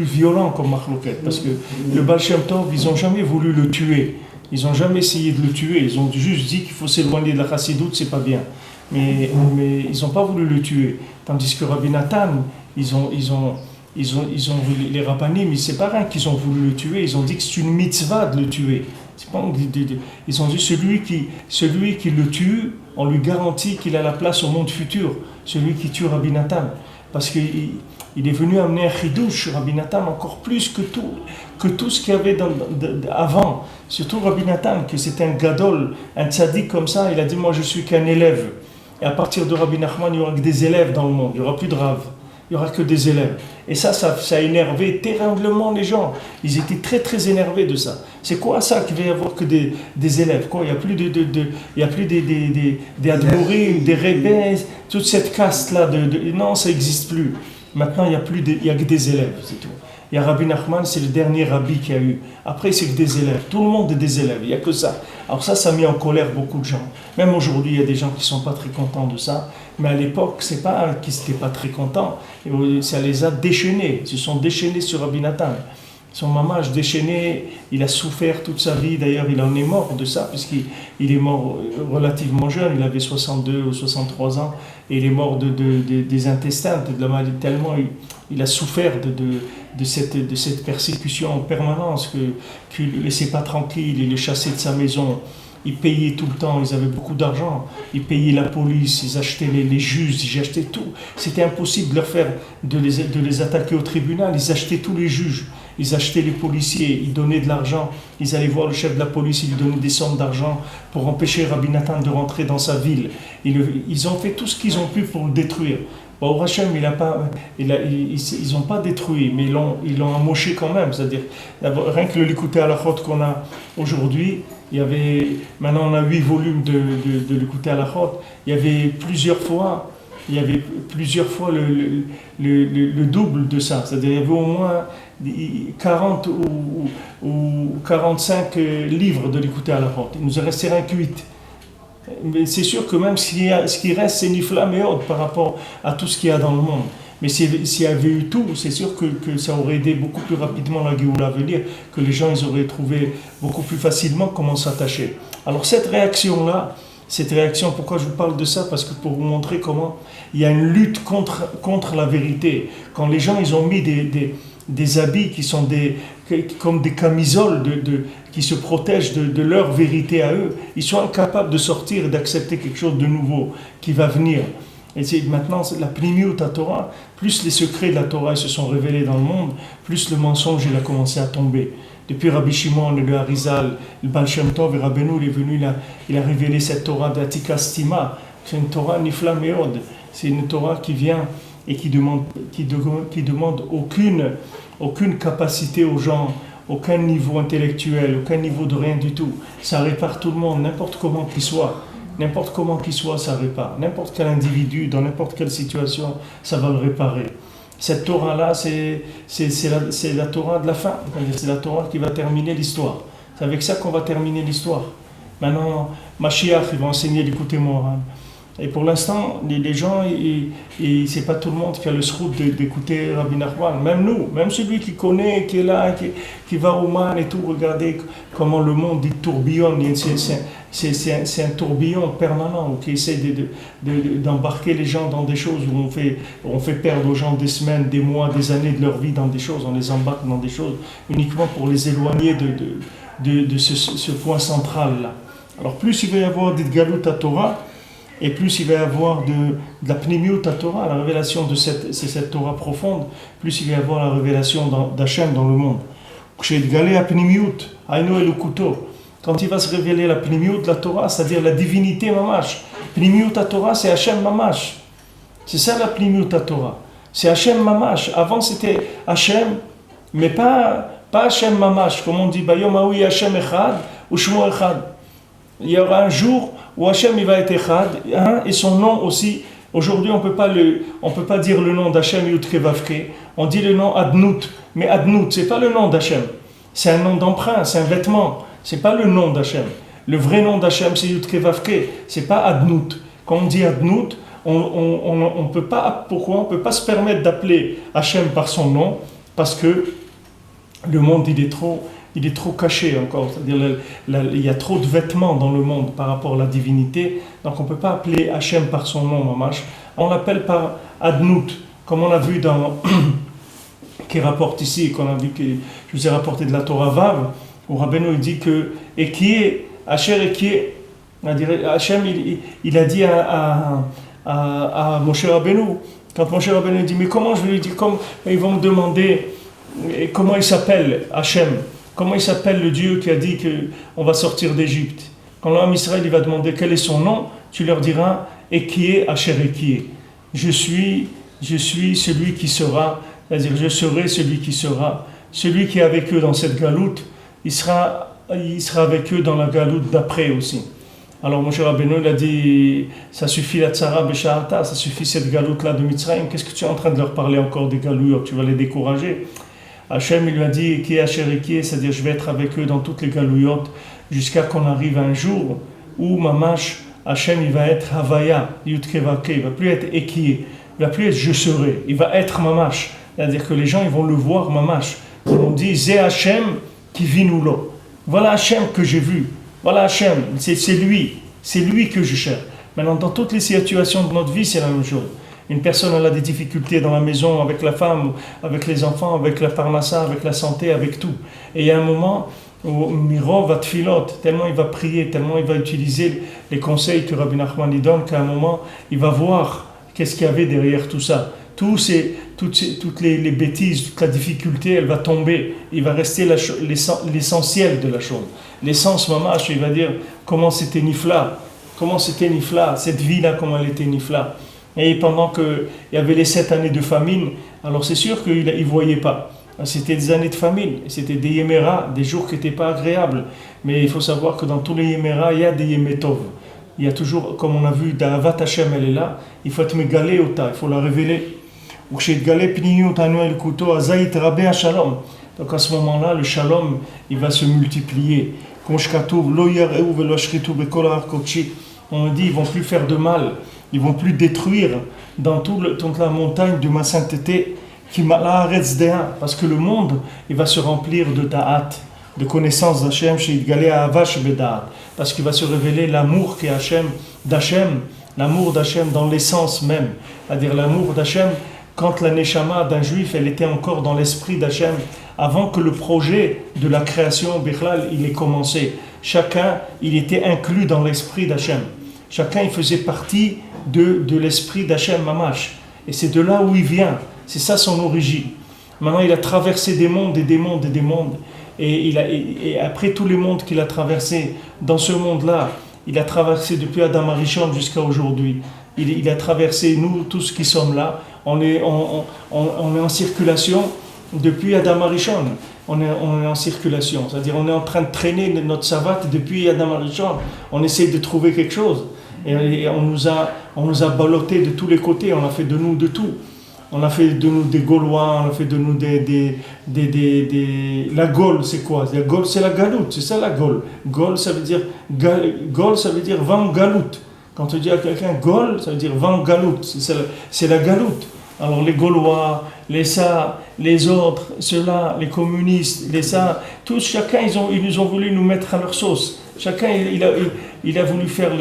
violent comme Machloket. Parce que le Baal Shem Tov, ils n'ont jamais voulu le tuer. Ils n'ont jamais essayé de le tuer. Ils ont juste dit qu'il faut s'éloigner de la chassidoute, c'est pas bien. Mais ils n'ont pas voulu le tuer. Tandis que Rabbi Nathan, les rabbinim, c'est pas rien qu'ils ont voulu le tuer. Ils ont dit que c'est une mitzvah de le tuer. C'est pas, ils ont dit celui qui le tue, on lui garantit qu'il a la place au monde futur. Celui qui tue Rabbi Nathan. Parce qu'il est venu amener un chidouche, Rabbi Nathan, encore plus que tout ce qu'il y avait avant. Surtout Rabbi Nathan, que c'était un gadol, un tzaddik comme ça, il a dit, moi je suis qu'un élève. Et à partir de Rabbi Nachman, il n'y aura que des élèves dans le monde, il n'y aura plus de rav. Il n'y aura que des élèves. Et ça a énervé terriblement les gens. Ils étaient très très énervés de ça. C'est quoi ça qu'il va y avoir que des élèves? Quoi? Il n'y a plus des admorim, des rebelles, toute cette caste-là. Non, ça n'existe plus. Maintenant, il n'y a que des élèves, c'est tout. Il y a Rabbi Nachman, c'est le dernier rabbi qu'il y a eu. Après, c'est que des élèves. Tout le monde est des élèves, il n'y a que ça. Alors ça a mis en colère beaucoup de gens. Même aujourd'hui, il y a des gens qui ne sont pas très contents de ça. Mais à l'époque, c'est pas qu'ils n'étaient pas très contents. Ça les a déchaînés. Ils se sont déchaînés sur Rabbi Nathan. Son mamage déchaîné, il a souffert toute sa vie. D'ailleurs, il en est mort de ça, puisqu'il est mort relativement jeune. Il avait 62 ou 63 ans. Et il est mort des intestins, de la maladie. Tellement il a souffert de cette persécution en permanence, qu'il ne le laissait pas tranquille, il le chassait de sa maison. Ils payaient tout le temps, ils avaient beaucoup d'argent, ils payaient la police, ils achetaient les juges, ils achetaient tout. C'était impossible de les attaquer au tribunal, ils achetaient tous les juges, ils achetaient les policiers, ils donnaient de l'argent, ils allaient voir le chef de la police, ils lui donnaient des sommes d'argent pour empêcher Rabbi Nathan de rentrer dans sa ville. Ils ont fait tout ce qu'ils ont pu pour le détruire. Bon, au Hachem, ils n'ont pas détruit, mais ils l'ont amoché quand même. C'est-à-dire, rien que le Likutei Halachot qu'on a aujourd'hui, maintenant on a 8 volumes de Likutei Halachot, il y avait plusieurs fois le double de ça. C'est-à-dire, il y avait au moins 40 ou 45 livres de Likutei Halachot. Il nous en restait rien que 8. Mais c'est sûr que même ce qui reste, c'est nifla meod par rapport à tout ce qu'il y a dans le monde. Mais s'il y avait eu tout, c'est sûr que ça aurait aidé beaucoup plus rapidement la Géoula à venir, que les gens ils auraient trouvé beaucoup plus facilement comment s'attacher. Alors cette réaction-là, pourquoi je vous parle de ça? Parce que pour vous montrer comment il y a une lutte contre la vérité. Quand les gens ils ont mis des habits qui sont comme des camisoles qui se protègent de leur vérité à eux, ils sont incapables de sortir et d'accepter quelque chose de nouveau qui va venir. Et maintenant, la Pnimiut à Torah, plus les secrets de la Torah se sont révélés dans le monde, plus le mensonge il a commencé à tomber. Depuis Rabbi Shimon, le Harizal, le Baal Shem Tov et Rabbeinu, il est venu, il a révélé cette Torah d'Atika Stima. C'est une Torah Nifla Meod. C'est une Torah qui vient et qui demande aucune capacité aux gens, aucun niveau intellectuel, aucun niveau de rien du tout. Ça répare tout le monde, n'importe comment qu'il soit. N'importe comment qu'il soit, ça répare. N'importe quel individu, dans n'importe quelle situation, ça va le réparer. Cette Torah-là, c'est la Torah de la fin. C'est la Torah qui va terminer l'histoire. C'est avec ça qu'on va terminer l'histoire. Maintenant, Mashiach, il va enseigner l'écouter moral. Et pour l'instant, les gens, c'est pas tout le monde qui a le srout d'écouter Rabbi Nachman. Même nous, même celui qui connaît, qui est là, qui va au man et tout, regardez comment le monde il tourbillonne. C'est un tourbillon permanent qui essaie d'embarquer les gens dans des choses où on fait perdre aux gens des semaines, des mois, des années de leur vie dans des choses. On les embarque dans des choses uniquement pour les éloigner de ce point central-là. Alors plus il va y avoir des Galut à Torah, et plus il va y avoir de la Pnimiut à Torah, la révélation de cette Torah profonde, plus il va y avoir la révélation d'Hachem dans le monde. Quand il va se révéler la Pnimiut, la Torah, c'est-à-dire la divinité mamash. Pnimiut à Torah, c'est Hachem mamash. C'est ça la Pnimiut à Torah. C'est Hachem mamash. Avant c'était Hachem, mais pas Hachem mamash, comme on dit, Bayom Haoui Hachem Echad ou Shmo Echad. Il y aura un jour où Hachem il va être Echad, hein, et son nom aussi. Aujourd'hui, on peut pas dire le nom d'Hachem Yudke Vavke. On dit le nom Adnout, mais Adnout, c'est pas le nom d'Hachem. C'est un nom d'emprunt, c'est un vêtement. C'est pas le nom d'Hachem. Le vrai nom d'Hachem, c'est Yudke Vavke. C'est pas Adnout. Quand on dit Adnout, on peut pas. Pourquoi on peut pas se permettre d'appeler Hachem par son nom? Parce que le monde il est trop caché encore, c'est-à-dire il y a trop de vêtements dans le monde par rapport à la divinité, donc on ne peut pas appeler Hachem par son nom, mamash. On l'appelle par Adnout, comme on a vu qui rapporte ici, qu'on a vu que je vous ai rapporté de la Torah Vav, où Rabbeinu il dit que et qui est Asher et qui est, Hachem il a dit à Moshe Rabbeinu, quand Moshe Rabbeinu dit mais comment je vais lui dire, ils vont me demander comment il s'appelle Hachem. Comment il s'appelle le Dieu qui a dit qu'on va sortir d'Égypte? Quand l'homme Israël il va demander quel est son nom, tu leur diras et qui est Asher et qui est. Je suis celui qui sera, c'est-à-dire je serai celui qui sera. Celui qui est avec eux dans cette galoute, il sera avec eux dans la galoute d'après aussi. Alors Moshe Rabbeinu il a dit ça suffit la tzara b'sha'ata, ça suffit cette galoute là de Mitzrayim. Qu'est-ce que tu es en train de leur parler encore des galouilles? Tu vas les décourager. Hachem il lui a dit qui est Asher et qui est, c'est-à-dire je vais être avec eux dans toutes les galouillotes jusqu'à qu'on arrive à un jour où mamash Hachem il va être Havaya Yudke Vavke, il va plus être Ekié, il va plus être je serai, il va être mamash, c'est-à-dire que les gens ils vont le voir mamash. On dit Zé Hachem qui vit nous là. Voilà Hachem que j'ai vu, voilà Hachem, c'est lui que je cherche. Maintenant dans toutes les situations de notre vie c'est la même chose. Une personne elle a des difficultés dans la maison, avec la femme, avec les enfants, avec la parnassa, avec la santé, avec tout. Et il y a un moment où Miro va tfilot, tellement il va prier, tellement il va utiliser les conseils que Rabbi Nachman lui donne, qu'à un moment, il va voir qu'est-ce qu'il y avait derrière tout ça. Toutes les bêtises, toute la difficulté, elle va tomber. Il va rester l'essentiel de la chose. L'essence, mamash, il va dire comment c'était nifla, cette vie-là, comment elle était nifla. Et pendant qu'il y avait les 7 années de famine, alors c'est sûr qu'il ne voyait pas. C'était des années de famine, c'était des yéméras, des jours qui n'étaient pas agréables. Mais il faut savoir que dans tous les yéméras, il y a des yémétov. Il y a toujours, comme on a vu, Da'avat Hashem, elle est là, il faut être mégalé ota, il faut la révéler. Donc à ce moment-là, le shalom, il va se multiplier. On dit, ils ne vont plus faire de mal. Ils vont plus détruire dans toute la montagne de ma sainteté, parce que le monde, il va se remplir de ta'at, de connaissance d'Hachem, parce qu'il va se révéler l'amour qu'est d'Hachem, l'amour d'Hachem dans l'essence même, c'est-à-dire l'amour d'Hachem quand la neshama d'un juif, elle était encore dans l'esprit d'Hachem, avant que le projet de la création, Bichlal, il ait commencé. Chacun, il était inclus dans l'esprit d'Hachem. Chacun, il faisait partie de l'esprit d'Hachem Mamash. Et c'est de là où il vient. C'est ça son origine. Maintenant, il a traversé des mondes et des mondes et des mondes. Et après tous les mondes qu'il a traversés, dans ce monde-là, il a traversé depuis Adam Arishon jusqu'à aujourd'hui. Il a traversé nous, tous qui sommes là. On est en circulation depuis Adam Arishon. On est en circulation. C'est-à-dire on est en train de traîner notre savate depuis Adam Arishon. On essaie de trouver quelque chose. Et on nous a ballottés de tous les côtés. On a fait de nous de tout. On a fait de nous des Gaulois, on a fait de nous La Gaule, c'est quoi? La Gaule, c'est la galoute, c'est ça la Gaule. Gaule, ça veut dire va en galoute. Quand on dit à quelqu'un Gaule, ça veut dire va en galoute. C'est la galoute. Alors les Gaulois, les autres, ceux-là, les communistes, tous, chacun, ils nous ont voulu nous mettre à leur sauce. Chacun, il a voulu faire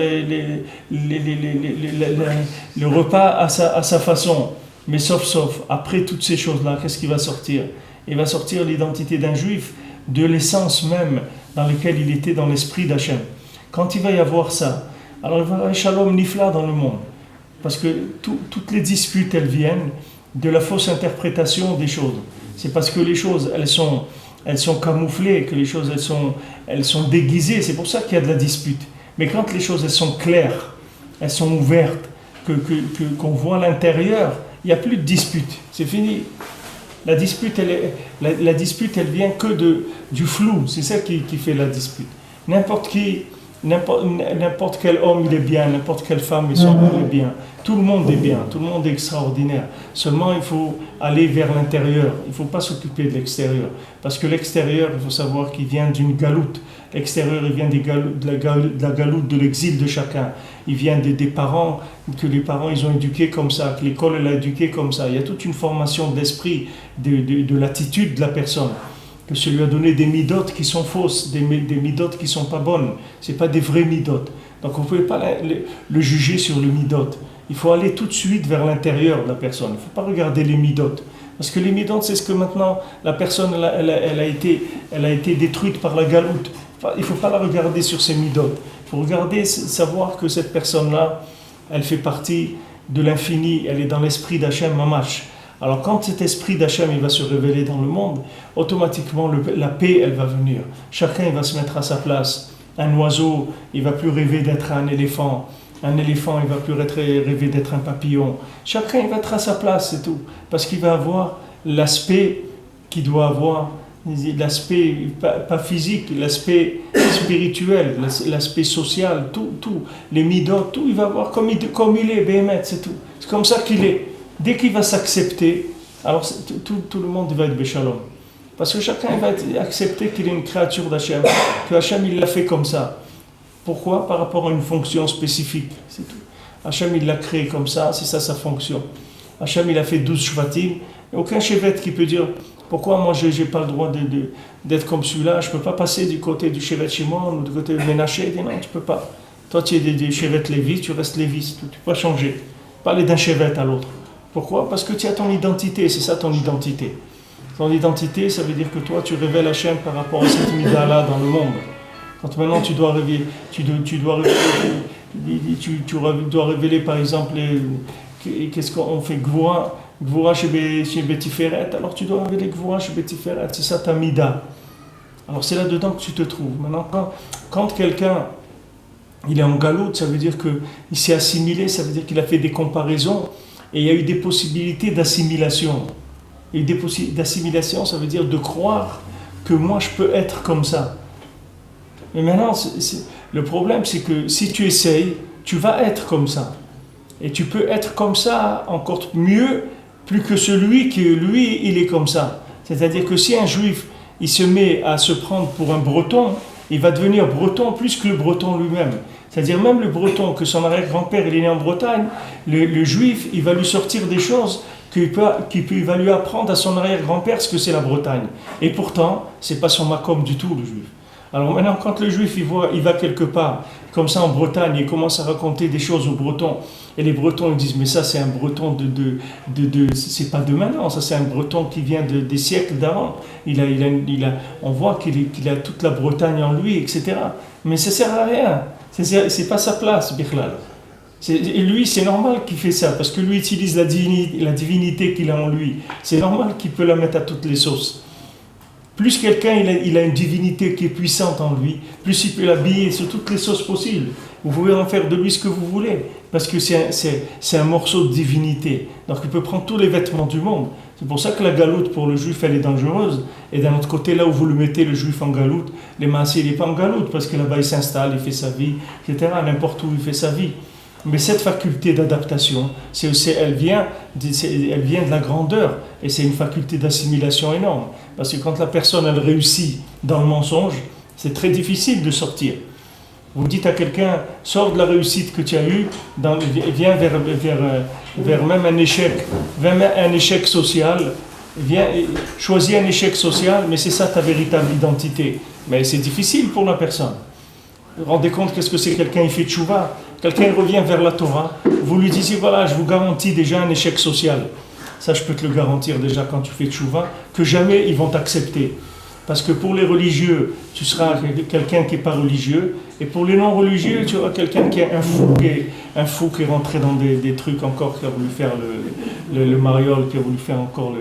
le repas à sa façon. Mais sauf, après toutes ces choses-là, qu'est-ce qui va sortir? Il va sortir l'identité d'un juif, de l'essence même dans laquelle il était dans l'esprit d'Hachem. Quand il va y avoir ça, alors il va y avoir un shalom nifla dans le monde. Parce que toutes les disputes, elles viennent de la fausse interprétation des choses. C'est parce que les choses, elles sont camouflées, que les choses, elles sont déguisées. C'est pour ça qu'il y a de la dispute. Mais quand les choses, elles sont claires, elles sont ouvertes, qu'on voit l'intérieur, il n'y a plus de dispute, c'est fini. La dispute, elle vient que du flou, c'est ça qui fait la dispute. N'importe quel homme, il est bien, n'importe quelle femme, elle est bien. Tout le monde est bien, tout le monde est extraordinaire. Seulement, il faut aller vers l'intérieur, il ne faut pas s'occuper de l'extérieur. Parce que l'extérieur, il faut savoir qu'il vient d'une galoute. L'extérieur, il vient de la galoute de l'exil de chacun. Il vient des parents, que les parents ils ont éduqué comme ça, que l'école elle a éduqué comme ça. Il y a toute une formation d'esprit, de l'attitude de la personne. Que ça lui a donné des midotes qui sont fausses, des midotes qui ne sont pas bonnes. Ce n'est pas des vrais midotes. Donc on ne pouvait pas le juger sur le midote. Il faut aller tout de suite vers l'intérieur de la personne. Il ne faut pas regarder les midotes. Parce que les midotes, c'est ce que maintenant, la personne elle a été détruite par la galoute. Il ne faut pas la regarder sur ses midotes. Il faut regarder, savoir que cette personne-là, elle fait partie de l'infini, elle est dans l'esprit d'Hachem Mamash. Alors quand cet esprit d'Hachem il va se révéler dans le monde, automatiquement la paix elle va venir. Chacun il va se mettre à sa place. Un oiseau, il ne va plus rêver d'être un éléphant. Un éléphant, il ne va plus rêver d'être un papillon. Chacun il va être à sa place, c'est tout. Parce qu'il va avoir l'aspect qu'il doit avoir, l'aspect pas physique, l'aspect spirituel, l'aspect social, tout, les midotes, tout, il va avoir comme il est, Béhémet, c'est tout. C'est comme ça qu'il est. Dès qu'il va s'accepter, alors tout le monde va être Béchalom. Parce que chacun va accepter qu'il est une créature d'Hachem, que Hachem il l'a fait comme ça. Pourquoi? Par rapport à une fonction spécifique, c'est tout. Hachem il l'a créé comme ça, c'est ça sa fonction. Hachem il a fait 12 shvatim, aucun chevet qui peut dire pourquoi moi je n'ai pas le droit d'être comme celui-là, je ne peux pas passer du côté du chevet Shimon ou du côté de Ménaché, non, tu ne peux pas. Toi tu es des chevet Lévi, tu restes Lévi, tu ne peux pas changer. Pas aller d'un chevet à l'autre. Pourquoi? Parce que tu as ton identité, c'est ça ton identité. Ton identité, ça veut dire que toi, tu révèles Hachem par rapport à cette mida-là dans le monde. Quand maintenant tu dois révéler par exemple, qu'est-ce qu'on fait, Gvura chez Betiferet, alors tu dois révéler Gvura chez Betiferet, c'est ça ta mida. Alors c'est là-dedans que tu te trouves. Maintenant, quand quelqu'un, il est en galoute, ça veut dire qu'il s'est assimilé, ça veut dire qu'il a fait des comparaisons, et il y a eu des possibilités d'assimilation. Et d'assimilation, ça veut dire de croire que moi je peux être comme ça. Mais maintenant, le problème c'est que si tu essayes, tu vas être comme ça. Et tu peux être comme ça encore mieux, plus que celui qui, lui, il est comme ça. C'est-à-dire que si un juif, il se met à se prendre pour un breton, il va devenir breton plus que le breton lui-même. C'est-à-dire même le breton, que son arrière-grand-père il est né en Bretagne, le juif, il va lui sortir des choses il va lui apprendre à son arrière-grand-père ce que c'est la Bretagne. Et pourtant, c'est pas son makom du tout, le juif. Alors maintenant, quand le juif il va quelque part, comme ça en Bretagne, il commence à raconter des choses aux Bretons, et les Bretons ils disent mais ça c'est un Breton c'est pas de maintenant, ça c'est un Breton qui vient des siècles d'avant. On voit qu'il a toute la Bretagne en lui, etc. Mais ça sert à rien, c'est pas sa place, Bichlal. Et lui, c'est normal qu'il fait ça, parce que lui utilise la divinité qu'il a en lui. C'est normal qu'il peut la mettre à toutes les sauces. Plus quelqu'un il a une divinité qui est puissante en lui, plus il peut l'habiller sur toutes les sauces possibles. Vous pouvez en faire de lui ce que vous voulez, parce que c'est un morceau de divinité. Donc il peut prendre tous les vêtements du monde. C'est pour ça que la galoute pour le juif, elle est dangereuse. Et d'un autre côté, là où vous le mettez, le juif en galoute, les maasés, il n'est pas en galoute, parce que là-bas il s'installe, il fait sa vie, etc. N'importe où il fait sa vie. Mais cette faculté d'adaptation, elle vient de la grandeur, et c'est une faculté d'assimilation énorme. Parce que quand la personne elle réussit dans le mensonge, c'est très difficile de sortir. Vous dites à quelqu'un, sors de la réussite que tu as eue, viens vers même un échec social, choisis un échec social, mais c'est ça ta véritable identité. Mais c'est difficile pour la personne. Vous vous rendez compte qu'est-ce que c'est quelqu'un qui fait tchouva? Quelqu'un revient vers la Torah, vous lui disiez voilà, je vous garantis déjà un échec social. Ça, je peux te le garantir déjà quand tu fais tchouva, que jamais ils vont t'accepter. Parce que pour les religieux, tu seras quelqu'un qui n'est pas religieux, et pour les non-religieux, tu auras quelqu'un qui est un fou qui est rentré dans des trucs encore, qui a voulu faire le mariole, qui a voulu faire encore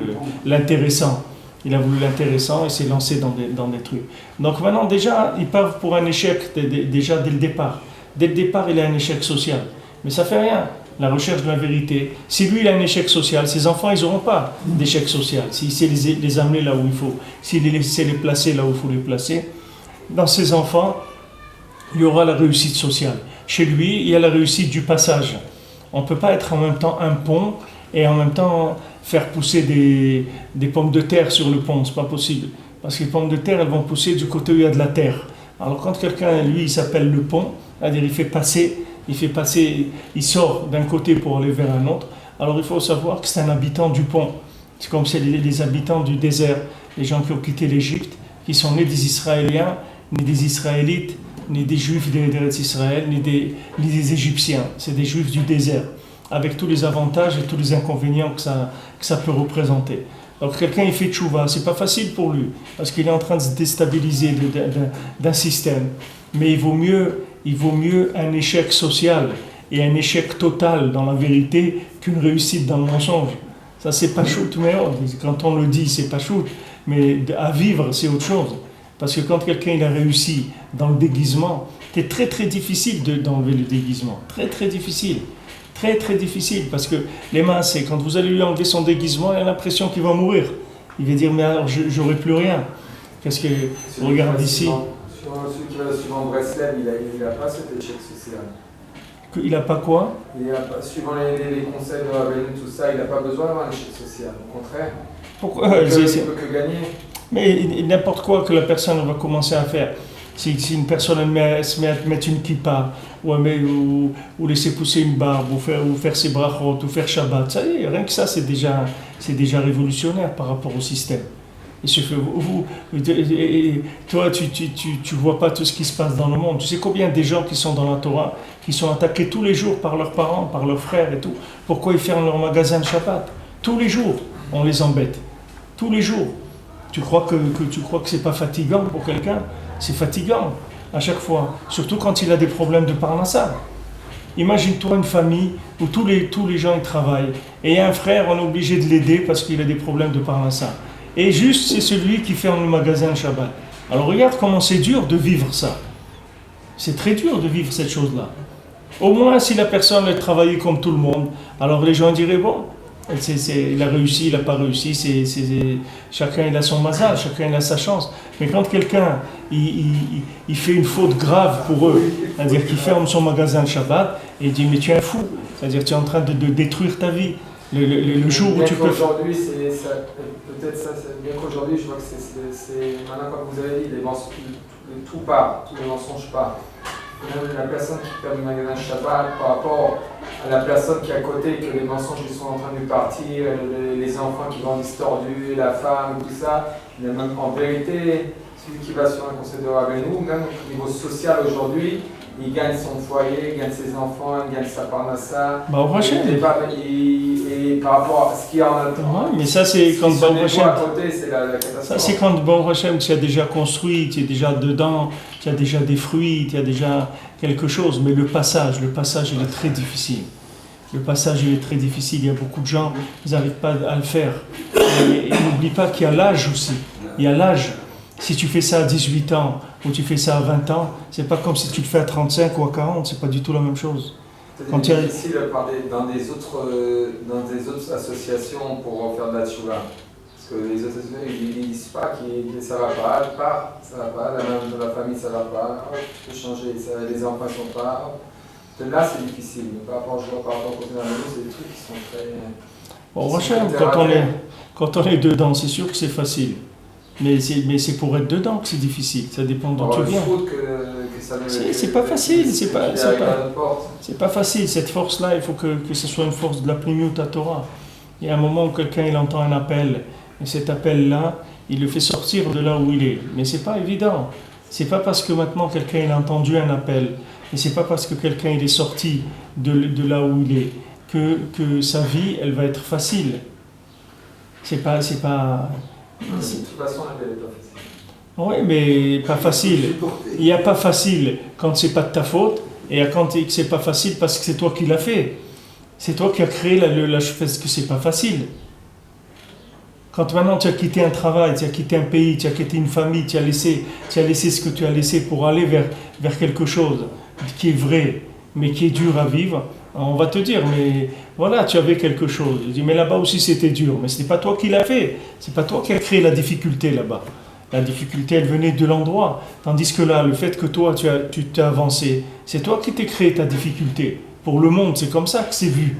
l'intéressant. Il a voulu l'intéressant et s'est lancé dans des trucs. Donc maintenant, déjà, ils partent pour un échec déjà dès le départ. Dès le départ, il a un échec social. Mais ça ne fait rien. La recherche de la vérité. Si lui, il a un échec social, ses enfants, ils n'auront pas d'échec social. S'il sait les amener là où il faut, s'il sait les placer là où il faut les placer, dans ses enfants, il y aura la réussite sociale. Chez lui, il y a la réussite du passage. On ne peut pas être en même temps un pont et en même temps faire pousser des pommes de terre sur le pont. Ce n'est pas possible. Parce que les pommes de terre, elles vont pousser du côté où il y a de la terre. Alors quand quelqu'un, lui, il s'appelle le pont, c'est-à-dire il sort d'un côté pour aller vers un autre, alors il faut savoir que c'est un habitant du pont. C'est comme c'est les habitants du désert, les gens qui ont quitté l'Égypte, qui sont nés des Israéliens, ni des Israélites, ni des Juifs d'Eretz Israël, ni des Égyptiens. C'est des Juifs du désert, avec tous les avantages et tous les inconvénients que ça peut représenter. Donc quelqu'un il fait tchouva, c'est pas facile pour lui, parce qu'il est en train de se déstabiliser d'un système. Mais il vaut mieux un échec social et un échec total dans la vérité qu'une réussite dans le mensonge. Ça c'est pas shoot, mais quand on le dit c'est pas shoot, mais à vivre c'est autre chose. Parce que quand quelqu'un il a réussi dans le déguisement, c'est très très difficile d'enlever le déguisement, très très difficile. Très très difficile, parce que les mains, quand vous allez lui enlever son déguisement, il a l'impression qu'il va mourir. Il va dire mais alors j'aurai plus rien. Qu'est-ce que regarde ici? Celui qui va suivant Breslev, il n'a pas cet échec social. Il n'a pas quoi? Suivant les conseils de Rabbeinu, tout ça, il n'a pas besoin d'avoir un échec social. Au contraire, pourquoi? Il ne peut que gagner. Mais n'importe quoi que la personne va commencer à faire. Si une personne se met à mettre une kippa, ou laisser pousser une barbe, ou faire ses brachot, ou faire Shabbat, ça y est, rien que ça, c'est déjà révolutionnaire par rapport au système. Toi, tu vois pas tout ce qui se passe dans le monde. Tu sais combien des gens qui sont dans la Torah, qui sont attaqués tous les jours par leurs parents, par leurs frères et tout. Pourquoi ils ferment leur magasin de Shabbat? Tous les jours, on les embête. Tous les jours. Tu crois que c'est pas fatigant pour quelqu'un? C'est fatigant à chaque fois, surtout quand il a des problèmes de parnassa. Imagine-toi une famille où tous les gens ils travaillent et il y a un frère, on est obligé de l'aider parce qu'il a des problèmes de parnassa. Et juste c'est celui qui ferme le magasin le Shabbat. Alors regarde comment c'est dur de vivre ça. C'est très dur de vivre cette chose-là. Au moins si la personne elle travaillait comme tout le monde, alors les gens diraient bon, il a réussi, il n'a pas réussi, chacun il a son mazal, chacun il a sa chance. Mais quand quelqu'un il fait une faute grave pour eux, c'est-à-dire qu'il ferme son magasin le Shabbat et il dit mais tu es un fou, c'est-à-dire tu es en train de détruire ta vie. Le jour où tu peux... Aujourd'hui, peut-être ça, bien qu'aujourd'hui, je vois que c'est maintenant comme vous avez dit, tout part, tous les mensonges partent. Même la personne qui ferme le magasin Shabbat par rapport à la personne qui est à côté, que les mensonges ils sont en train de partir, les enfants qui grandissent tordus, la femme, tout ça. Mais même en vérité, celui qui va sur un conseil de Rabbeinu, même au niveau social aujourd'hui, il gagne son foyer, il gagne ses enfants, il gagne sa parnassa. Et par rapport à ce qu'il y a en attendant. Mais ça, c'est quand Baruch Hashem. À côté, c'est la catastrophe. Ça, c'est quand Baruch Hashem, tu as déjà construit, tu es déjà dedans, tu as déjà des fruits, tu as déjà quelque chose. Mais le passage, il est très difficile. Le passage, il est très difficile. Il y a beaucoup de gens, ils n'arrivent pas à le faire. Et n'oublie pas qu'il y a l'âge aussi. Il y a l'âge. Si tu fais ça à 18 ans ou tu fais ça à 20 ans, c'est pas comme si tu le fais à 35 ou à 40, c'est pas du tout la même chose. C'est difficile dans des autres associations pour faire de la tchouva. Parce que les autres associations, ils disent pas que ça va pas, ça va pas, la famille ça va pas, tu peux changer, les enfants sont pas. Là c'est difficile, mais par rapport au côté d'un c'est des trucs qui sont très. Bon, quand on est dedans, c'est sûr que c'est facile. Mais c'est pour être dedans que c'est difficile, ça dépend d'où tu viens. C'est pas facile, c'est pas facile. Cette force-là, il faut que ce soit une force de la Pnimiut Torah. Il y a un moment où quelqu'un il entend un appel, et cet appel-là, il le fait sortir de là où il est. Mais c'est pas évident. C'est pas parce que maintenant quelqu'un il a entendu un appel, et c'est pas parce que quelqu'un il est sorti de là où il est que sa vie elle va être facile. C'est pas. De toute façon, elle n'est pas facile. Oui, mais pas facile. Il n'y a pas facile quand c'est pas de ta faute, et quand c'est pas facile parce que c'est toi qui l'as fait. C'est toi qui as créé la chose, parce que c'est pas facile. Quand maintenant tu as quitté un travail, tu as quitté un pays, tu as quitté une famille, tu as laissé ce que tu as laissé pour aller vers quelque chose qui est vrai, mais qui est dur à vivre, on va te dire, mais voilà, tu avais quelque chose. Je dis, mais là-bas aussi c'était dur, mais ce n'est pas toi qui l'as fait, c'est pas toi qui as créé la difficulté là-bas. La difficulté, elle venait de l'endroit, tandis que là, le fait que toi, tu t'es avancé, c'est toi qui t'es créé ta difficulté. Pour le monde, c'est comme ça que c'est vu.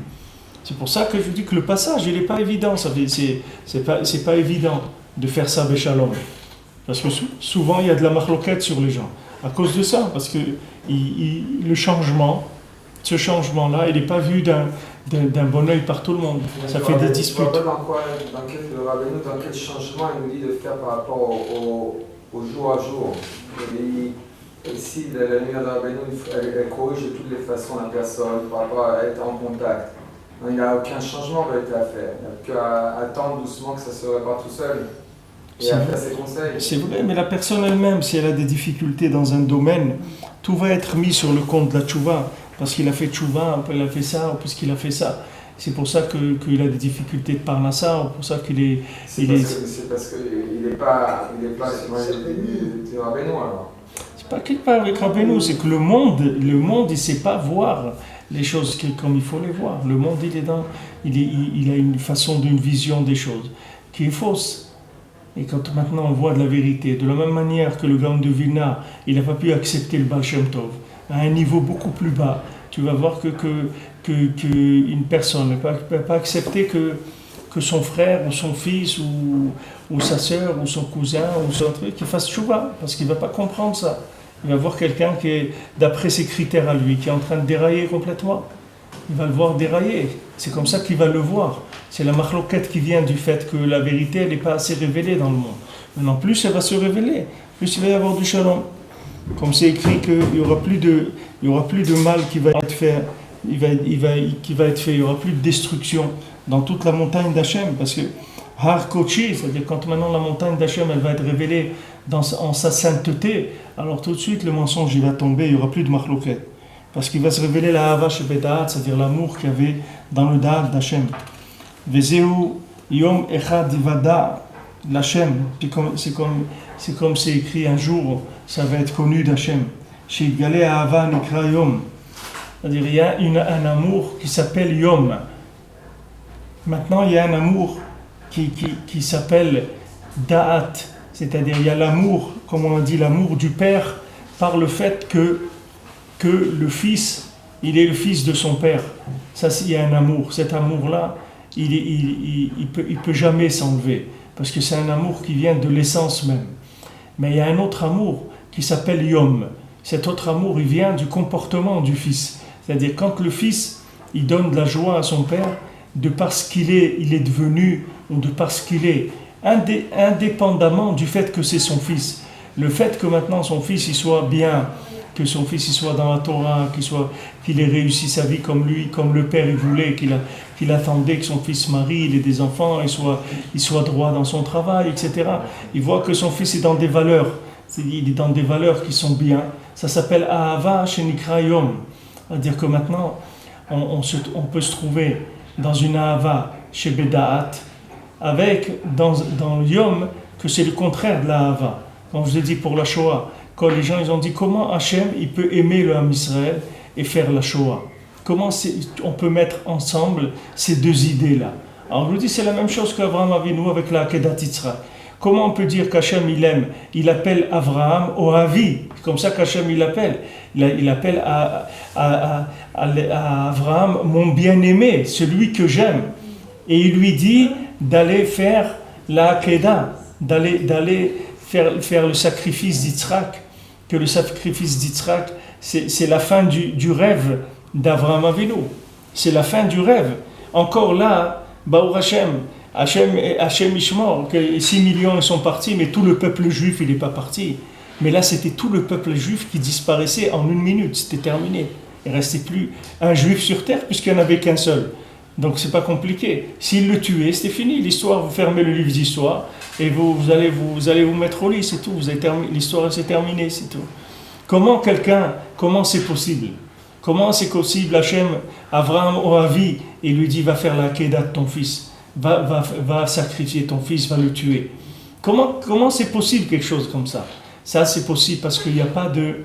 C'est pour ça que je dis que le passage, il n'est pas évident. C'est pas évident de faire ça béchalom. Parce que souvent, il y a de la marloquette sur les gens. À cause de ça, parce que le changement, ce changement-là, il n'est pas vu d'un bon œil par tout le monde. Ça fait des disputes. Dans quel changement il nous dit de faire par rapport au jour à jour. Ici, la lumière de Rabbeinu, elle corrige de toutes les façons la personne par rapport à être en contact. Il n'y a aucun changement qui a été à faire. Il n'y a qu'à attendre doucement que ça se répare tout seul. Et à faire ses conseils. C'est vrai, mais la personne elle-même, si elle a des difficultés dans un domaine, tout va être mis sur le compte de la tchouva. Parce qu'il a fait tchouva, il a fait ça, ou parce qu'il a fait ça. C'est pour ça qu'il a des difficultés de parnassa, ou pour ça qu'il est... C'est parce qu'il n'est pas sur Rabbeinu alors. C'est pas qu'il parle avec Rabbeinu, c'est que le monde, il ne sait pas voir les choses comme il faut les voir. Le monde, il a une façon d'une vision des choses qui est fausse. Et quand maintenant on voit de la vérité, de la même manière que le Gaon de Vilna, il n'a pas pu accepter le Baal Shem Tov, à un niveau beaucoup plus bas, tu vas voir qu'une personne ne peut pas accepter que son frère ou son fils ou sa sœur ou son cousin ou son truc qui fasse tchouva, parce qu'il ne va pas comprendre ça. Il va voir quelqu'un qui est, d'après ses critères à lui, qui est en train de dérailler complètement. Il va le voir dérailler. C'est comme ça qu'il va le voir. C'est la marloquette qui vient du fait que la vérité, elle n'est pas assez révélée dans le monde. Maintenant, plus elle va se révéler, plus il va y avoir du shalom. Comme c'est écrit qu'il n'y aura plus de mal qui va être fait, il n'y aura plus de destruction dans toute la montagne d'Hachem. Parce que Har Kochi, c'est-à-dire quand maintenant la montagne d'Hachem, elle va être révélée en sa sainteté, alors tout de suite le mensonge il va tomber, il n'y aura plus de marloquette. Parce qu'il va se révéler la Hava Shebedaat, c'est-à-dire l'amour qu'il y avait dans le Da'at d'Hachem. Vezeu Yom Echad Ivada l'Hachem. C'est comme c'est écrit un jour, ça va être connu d'Hachem. Chez Galé Hava Nikra Yom. C'est-à-dire il y a un amour qui s'appelle Yom. Maintenant il y a un amour qui s'appelle Da'at. C'est-à-dire il y a l'amour, comme on a dit, l'amour du Père par le fait que le Fils, il est le Fils de son Père. Ça, il y a un amour. Cet amour-là, il peut jamais s'enlever. Parce que c'est un amour qui vient de l'essence même. Mais il y a un autre amour qui s'appelle Yom. Cet autre amour, il vient du comportement du fils. C'est-à-dire quand le fils, il donne de la joie à son père, de parce qu'il est, il est devenu, ou de parce qu'il est, indépendamment du fait que c'est son fils. Le fait que maintenant son fils il soit bien, que son fils il soit dans la Torah, qu'il ait réussi sa vie comme lui, comme le père il voulait, qu'il attendait que son fils marie, il ait des enfants, il soit droit dans son travail, etc. Il voit que son fils est dans des valeurs, il est dans des valeurs qui sont bien. Ça s'appelle Ahava Shenikra Yom. C'est-à-dire que maintenant, on peut se trouver dans une Ahava chez Beda'at, avec dans le Yom, que c'est le contraire de la Ahava. Comme je l'ai dit pour la Shoah, quand les gens ils ont dit comment Hachem il peut aimer le Ham Israël et faire la Shoah. Comment on peut mettre ensemble ces deux idées-là. Alors je vous dis c'est la même chose qu'Abraham Avinu avec la Akedat Yitzhak. Comment on peut dire qu'Hachem il aime, il appelle Abraham Ohavi, c'est comme ça qu'Hachem il appelle. Il appelle à Abraham mon bien-aimé, celui que j'aime. Et il lui dit d'aller faire la Akedah, d'aller faire le sacrifice d'Yitzhak, que le sacrifice d'Yitzhak, c'est la fin du rêve d'Avraham Avinu. C'est la fin du rêve. Encore là, Baruch Hashem Ishmor, que 6 millions ils sont partis, mais tout le peuple juif il n'est pas parti. Mais là, c'était tout le peuple juif qui disparaissait en 1 minute, c'était terminé. Il ne restait plus un juif sur terre, puisqu'il n'y en avait qu'un seul. Donc c'est pas compliqué. S'il le tuait, c'était fini. L'histoire, vous fermez le livre d'histoire et vous allez vous mettre au lit, c'est tout. L'histoire s'est terminée, c'est tout. Comment c'est possible? Comment c'est possible? Hachem, Avraham Ohavi, il lui dit va faire la Kedah de ton fils, va sacrifier ton fils, va le tuer. Comment c'est possible quelque chose comme ça? Ça c'est possible parce qu'il n'y a pas de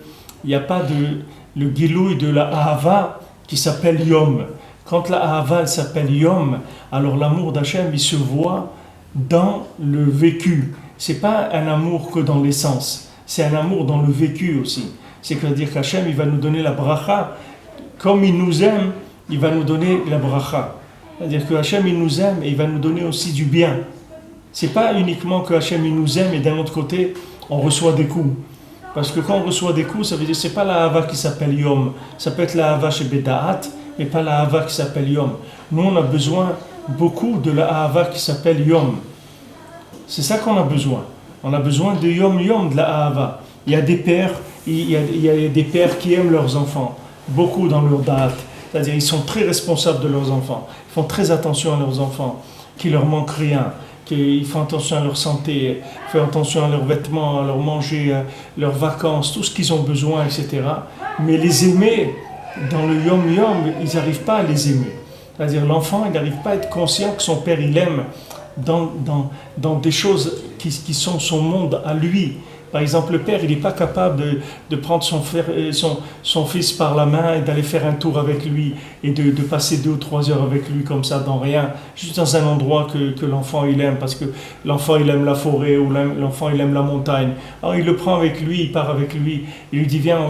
le Gilouï de la Ahava qui s'appelle Yom. Quand la Ahava s'appelle Yom, alors l'amour d'Hachem, il se voit dans le vécu. C'est pas un amour que dans l'essence, c'est un amour dans le vécu aussi. C'est-à-dire qu'Hachem, il va nous donner la bracha. Comme il nous aime, il va nous donner la bracha. C'est-à-dire que Hachem, il nous aime et il va nous donner aussi du bien. C'est pas uniquement que Hachem, il nous aime et d'un autre côté, on reçoit des coups. Parce que quand on reçoit des coups, ça veut dire que c'est pas la Ahava qui s'appelle Yom. Ça peut être la Ahava chez Beda'at, mais pas la Ahava qui s'appelle Yom. Nous, on a besoin beaucoup de la Ahava qui s'appelle Yom. C'est ça qu'on a besoin. On a besoin de Yom, de la Ahava. Il y a des pères, il y a des pères qui aiment leurs enfants, beaucoup dans leur date. C'est-à-dire ils sont très responsables de leurs enfants. Ils font très attention à leurs enfants, qu'il leur manque rien. Ils font attention à leur santé, ils font attention à leurs vêtements, à leur manger, à leurs vacances, tout ce qu'ils ont besoin, etc. Mais les aimer, dans le Yom, ils n'arrivent pas à les aimer. C'est-à-dire l'enfant, il n'arrive pas à être conscient que son père, il aime dans des choses qui sont son monde à lui. Par exemple, le père, il n'est pas capable de prendre son fils par la main et d'aller faire un tour avec lui et de passer 2 ou 3 heures avec lui comme ça, dans rien, juste dans un endroit que l'enfant il aime, parce que l'enfant il aime la forêt ou l'enfant il aime la montagne. Alors il le prend avec lui, il part avec lui, il lui dit viens,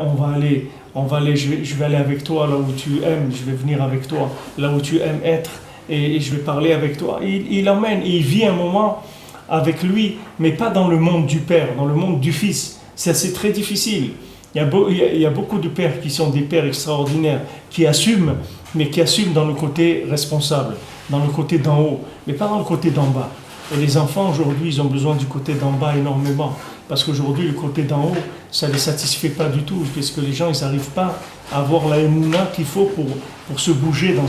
on va aller, je vais aller avec toi là où tu aimes, je vais venir avec toi là où tu aimes être et je vais parler avec toi. Il l'emmène et il vit un moment avec lui, mais pas dans le monde du père, dans le monde du fils. C'est très difficile. Il y a beaucoup de pères qui sont des pères extraordinaires, qui assument, mais qui assument dans le côté responsable, dans le côté d'en haut, mais pas dans le côté d'en bas. Et les enfants aujourd'hui, ils ont besoin du côté d'en bas énormément, parce qu'aujourd'hui, le côté d'en haut, ça ne les satisfait pas du tout, parce que les gens, ils n'arrivent pas à avoir la émouna qu'il faut pour se bouger dans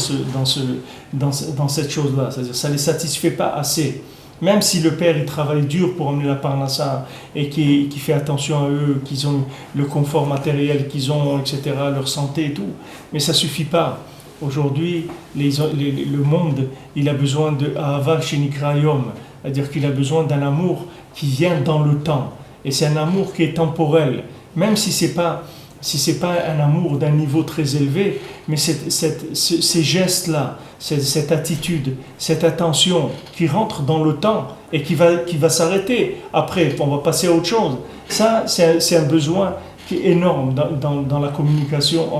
cette chose-là. C'est-à-dire, ça ne les satisfait pas assez. Même si le père il travaille dur pour emmener la parnassa et qui fait attention à eux, qu'ils ont le confort matériel qu'ils ont, etc., leur santé et tout, mais ça ne suffit pas. Aujourd'hui, le monde, il a besoin de Ahava Shenikra Yom, c'est-à-dire qu'il a besoin d'un amour qui vient dans le temps. Et c'est un amour qui est temporel, même si c'est pas un amour d'un niveau très élevé, mais ces gestes-là, cette attitude, cette attention qui rentre dans le temps et qui va s'arrêter. Après, on va passer à autre chose. Ça, c'est un besoin qui est énorme dans la communication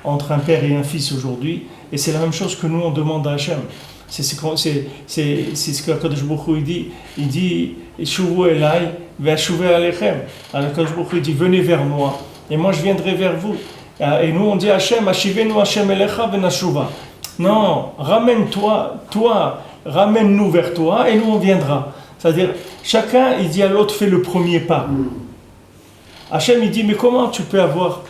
entre un père et un fils aujourd'hui. Et c'est la même chose que nous, on demande à Hachem. C'est ce que Akadosh Baruch Hu dit. Il dit Shuvu elai ve'ashuve alechem. Akadosh Baruch Hu dit venez vers moi et moi je viendrai vers vous. Et nous on dit Hashem, Ashivenu Hashem elecha venashuva. Non, ramène-nous vers toi et nous on viendra. C'est-à-dire, chacun il dit à l'autre fais le premier pas. Hashem il dit mais comment tu peux avoir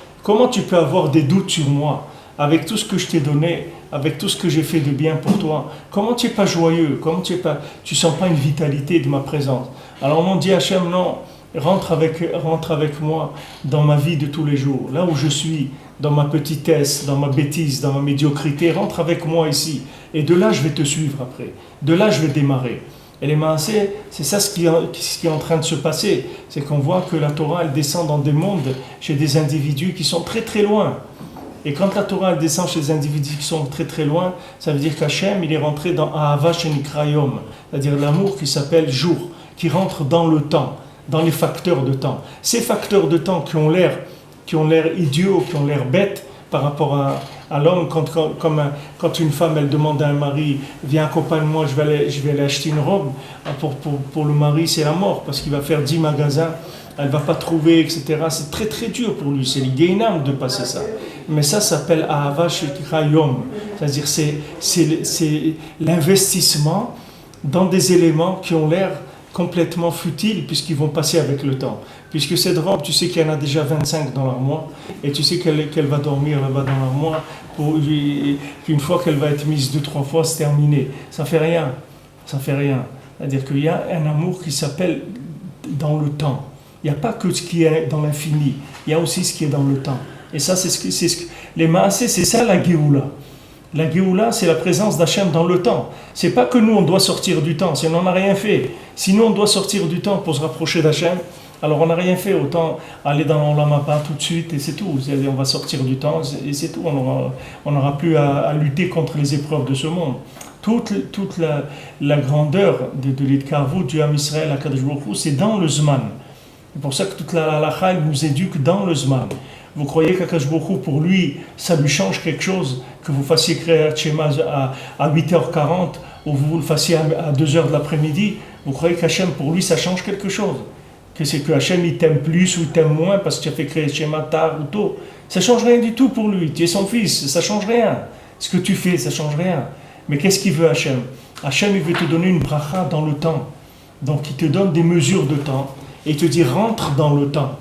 des doutes sur moi avec tout ce que je t'ai donné, avec tout ce que j'ai fait de bien pour toi? Comment tu n'es pas joyeux? Comment tu sens pas une vitalité de ma présence? Alors on dit Hashem non, rentre avec moi dans ma vie de tous les jours, là où je suis, dans ma petitesse, dans ma bêtise, dans ma médiocrité, rentre avec moi ici. Et de là, je vais te suivre après. De là, je vais démarrer. Et les Maaseh, c'est ça ce qui est en train de se passer. C'est qu'on voit que la Torah, elle descend dans des mondes, chez des individus qui sont très très loin. Et quand la Torah elle descend chez des individus qui sont très très loin, ça veut dire qu'Hachem, il est rentré dans Ahava Shenikra Yom, c'est-à-dire l'amour qui s'appelle jour, qui rentre dans le temps, dans les facteurs de temps. Ces facteurs de temps qui ont l'air idiots, qui ont l'air bêtes par rapport à l'homme, quand une femme elle demande à un mari viens accompagne-moi, je vais aller acheter une robe, pour le mari c'est la mort parce qu'il va faire 10 magasins, elle va pas trouver, etc. C'est très très dur pour lui, c'est l'Igainam de passer ça. Mais ça s'appelle Ahava Shenikra Yom, c'est-à-dire c'est l'investissement dans des éléments qui ont l'air complètement futiles puisqu'ils vont passer avec le temps. Puisque cette robe, tu sais qu'il y en a déjà 25 dans l'armoire et tu sais qu'elle va dormir là-bas dans l'armoire qu'une fois qu'elle va être mise 2-3 fois, c'est terminé. Ça fait rien. C'est-à-dire qu'il y a un amour qui s'appelle dans le temps. Il n'y a pas que ce qui est dans l'infini, il y a aussi ce qui est dans le temps. Et ça, les Maaseh, c'est ça la Géoula. La Géoula, c'est la présence d'Hachem dans le temps. C'est pas que nous, on doit sortir du temps, sinon on n'a rien fait. Sinon, on doit sortir du temps pour se rapprocher d'Hachem. Alors on n'a rien fait, autant aller dans l'Olam Haba tout de suite et c'est tout. On va sortir du temps et c'est tout. On n'aura plus à lutter contre les épreuves de ce monde. Toute la grandeur de l'Idkarvut du Ham Israël à Kadosh Baruch Hu, c'est dans le Zman. C'est pour ça que toute la halakha nous éduque dans le Zman. Vous croyez qu'Akadosh Baruch Hu, pour lui, ça lui change quelque chose que vous fassiez Kriyat Shema à 8h40 ou vous le fassiez à 2h de l'après-midi? Vous croyez qu'Hachem, pour lui, ça change quelque chose? Que c'est que Hachem il t'aime plus ou il t'aime moins parce que tu as fait Kriyat Shema tard ou tôt? Ça ne change rien du tout pour lui. Tu es son fils, ça ne change rien. Ce que tu fais, ça ne change rien. Mais qu'est-ce qu'il veut Hachem? Hachem, il veut te donner une bracha dans le temps. Donc il te donne des mesures de temps et il te dit rentre dans le temps.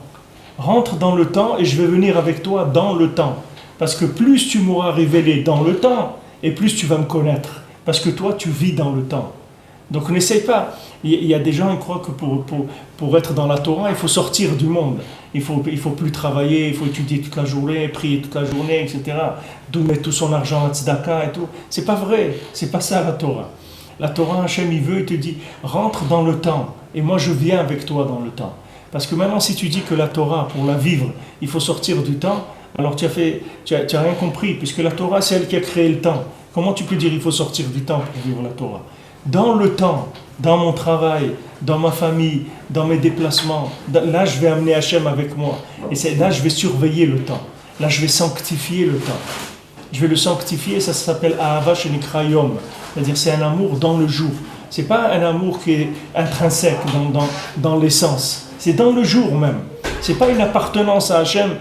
Rentre dans le temps et je vais venir avec toi dans le temps. Parce que plus tu m'auras révélé dans le temps et plus tu vas me connaître. Parce que toi, tu vis dans le temps. Donc n'essaye pas. Il y a des gens qui croient que pour être dans la Torah, il faut sortir du monde. Il faut plus travailler, il faut étudier toute la journée, prier toute la journée, etc. D'où mettre tout son argent à tzedaka et tout. C'est pas vrai. C'est pas ça la Torah. La Torah, Hachem, il veut, il te dit, rentre dans le temps. Et moi, je viens avec toi dans le temps. Parce que maintenant, si tu dis que la Torah, pour la vivre, il faut sortir du temps, alors tu as rien compris, puisque la Torah, c'est elle qui a créé le temps. Comment tu peux dire qu'il faut sortir du temps pour vivre la Torah? Dans le temps, dans mon travail, dans ma famille, dans mes déplacements, là, je vais amener Hachem avec moi. Et là, je vais surveiller le temps. Là, je vais sanctifier le temps. Je vais le sanctifier, ça s'appelle Ahava Shenikra Yom. C'est-à-dire, c'est un amour dans le jour. C'est pas un amour qui est intrinsèque dans l'essence. C'est dans le jour même. C'est pas une appartenance à Hachem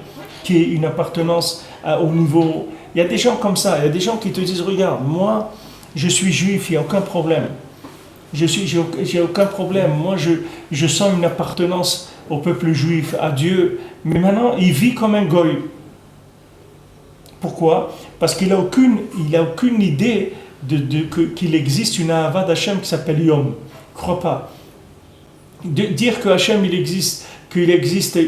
qui est une appartenance au niveau. Il y a des gens comme ça. Il y a des gens qui te disent regarde, moi, je suis juif, il n'y a aucun problème. J'ai aucun problème. Moi, je sens une appartenance au peuple juif, à Dieu. Mais maintenant, il vit comme un goy. Pourquoi? Parce qu'il n'a aucune idée qu'il existe une Ahava d'Hachem qui s'appelle Yom. Il ne croit pas. Dire que Hachem, qu'il existe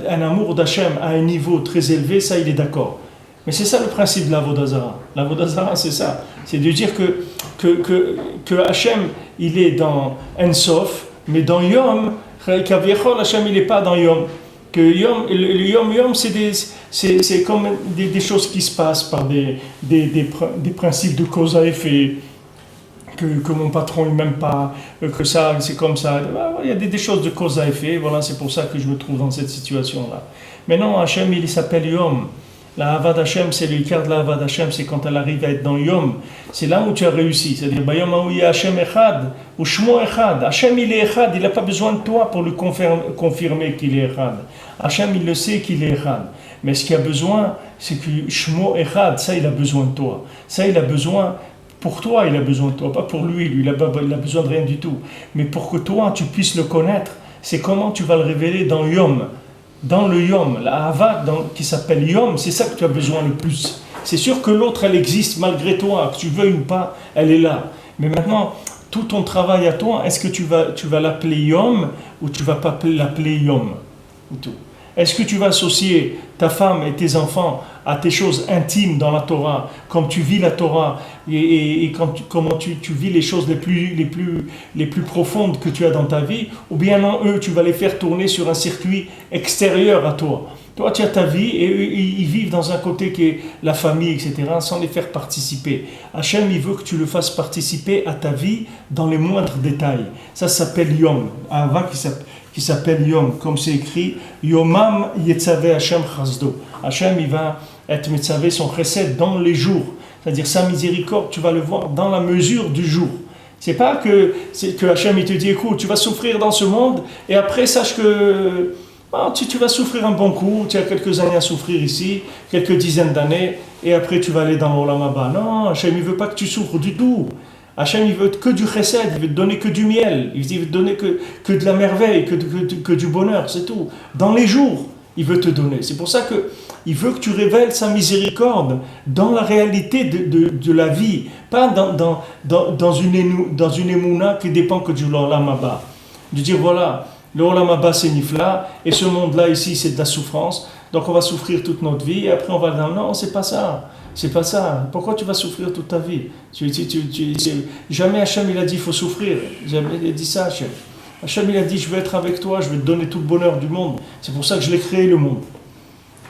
un amour d'Hachem à un niveau très élevé, ça, il est d'accord. Mais c'est ça le principe de l'Avodah Zara. L'Avodah Zara, c'est ça. C'est de dire que Hachem, il est dans En Sof, mais dans Yom, Hachem, il n'est pas dans Yom. Que le Yom, c'est comme des choses qui se passent par des principes de cause à effet. Que mon patron il m'aime pas, que ça, c'est comme ça. Il y a des choses de cause à effet. Voilà, c'est pour ça que je me trouve dans cette situation-là. Mais non, Hachem, il s'appelle Yom. La Havad Hashem, c'est le Ikar de la Havad Hashem, c'est quand elle arrive à être dans Yom. C'est là où tu as réussi. C'est-à-dire, Bayom Aouya Hashem Echad, ou Shmo Echad. Hashem, il est Echad, il n'a pas besoin de toi pour lui confirmer qu'il est Echad. Hashem, il le sait qu'il est Echad. Mais ce qu'il a besoin, c'est que Shmo Echad, ça, il a besoin de toi. Ça, il a besoin, pour toi, il a besoin de toi, pas pour lui. Lui, il a besoin de rien du tout. Mais pour que toi, tu puisses le connaître, c'est comment tu vas le révéler dans Yom. Dans le Yom, la Hava qui s'appelle Yom, c'est ça que tu as besoin le plus. C'est sûr que l'autre, elle existe malgré toi, que tu veuilles ou pas, elle est là. Mais maintenant, tout ton travail à toi, est-ce que tu vas l'appeler Yom ou tu vas pas l'appeler Yom? Est-ce que tu vas associer ta femme et tes enfants à tes choses intimes dans la Torah, comme tu vis la Torah et comment tu vis les choses les plus profondes que tu as dans ta vie, ou bien non, eux, tu vas les faire tourner sur un circuit extérieur à toi. Toi, tu as ta vie et eux, ils vivent dans un côté qui est la famille, etc., sans les faire participer. Hachem, il veut que tu le fasses participer à ta vie dans les moindres détails. Ça s'appelle Yom. Ahava qui s'appelle Yom, comme c'est écrit, Yomam Yetzaveh Hashem Chasdo. Hashem, il va être Metzavé son chesed dans les jours. C'est-à-dire sa miséricorde, tu vas le voir dans la mesure du jour. C'est pas que Hashem, il te dit, écoute, tu vas souffrir dans ce monde, et après, sache que tu vas souffrir un bon coup, tu as quelques années à souffrir ici, quelques dizaines d'années, et après tu vas aller dans l'Olam Haba. Non, Hashem, il veut pas que tu souffres du tout. Hachem, il veut que du chesed, il veut te donner que du miel, il veut te donner que de la merveille, que du bonheur, c'est tout. Dans les jours, il veut te donner. C'est pour ça qu'il veut que tu révèles sa miséricorde dans la réalité de la vie, pas dans une émouna qui dépend que du Olam Haba. De dire, voilà, le Olam Haba c'est Nifla, et ce monde-là ici c'est de la souffrance, donc on va souffrir toute notre vie, et après on va dire, non, c'est pas ça. C'est pas ça. Pourquoi tu vas souffrir toute ta vie? Jamais Hachem il a dit il faut souffrir. Jamais il a dit ça, Hachem. Hachem il a dit je vais être avec toi, je vais te donner tout le bonheur du monde. C'est pour ça que je l'ai créé le monde.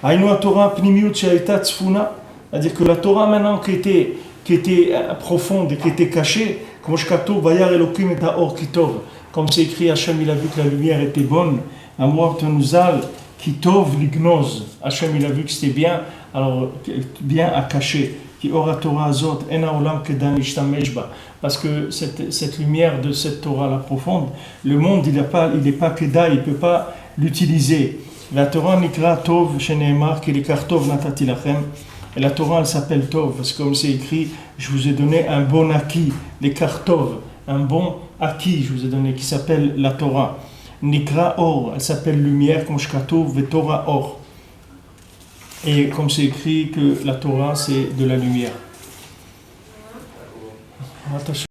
Aïnou Torah pnimiut shaita tzfuna, c'est-à-dire que la Torah maintenant qui était profonde et qui était cachée, comme shkato vayar elokim et haor kitov, comme c'est écrit, Hachem il a vu que la lumière était bonne, amor tenuzal kitov lignoz. Hachem il a vu que c'était bien. Alors, bien à cacher, parce que cette lumière de cette Torah la profonde, le monde il n'est pas Keda, il ne peut pas l'utiliser. La Torah nikra Tov sheneemar ki likach Tov natati lachem. Et la Torah elle s'appelle Tov, parce que comme c'est écrit, je vous ai donné un bon acquis, likach Tov, un bon acquis, je vous ai donné, qui s'appelle la Torah. Nikra Or, elle s'appelle lumière, comme Shkatov ve Torah Or. Et comme c'est écrit que la Torah c'est de la lumière.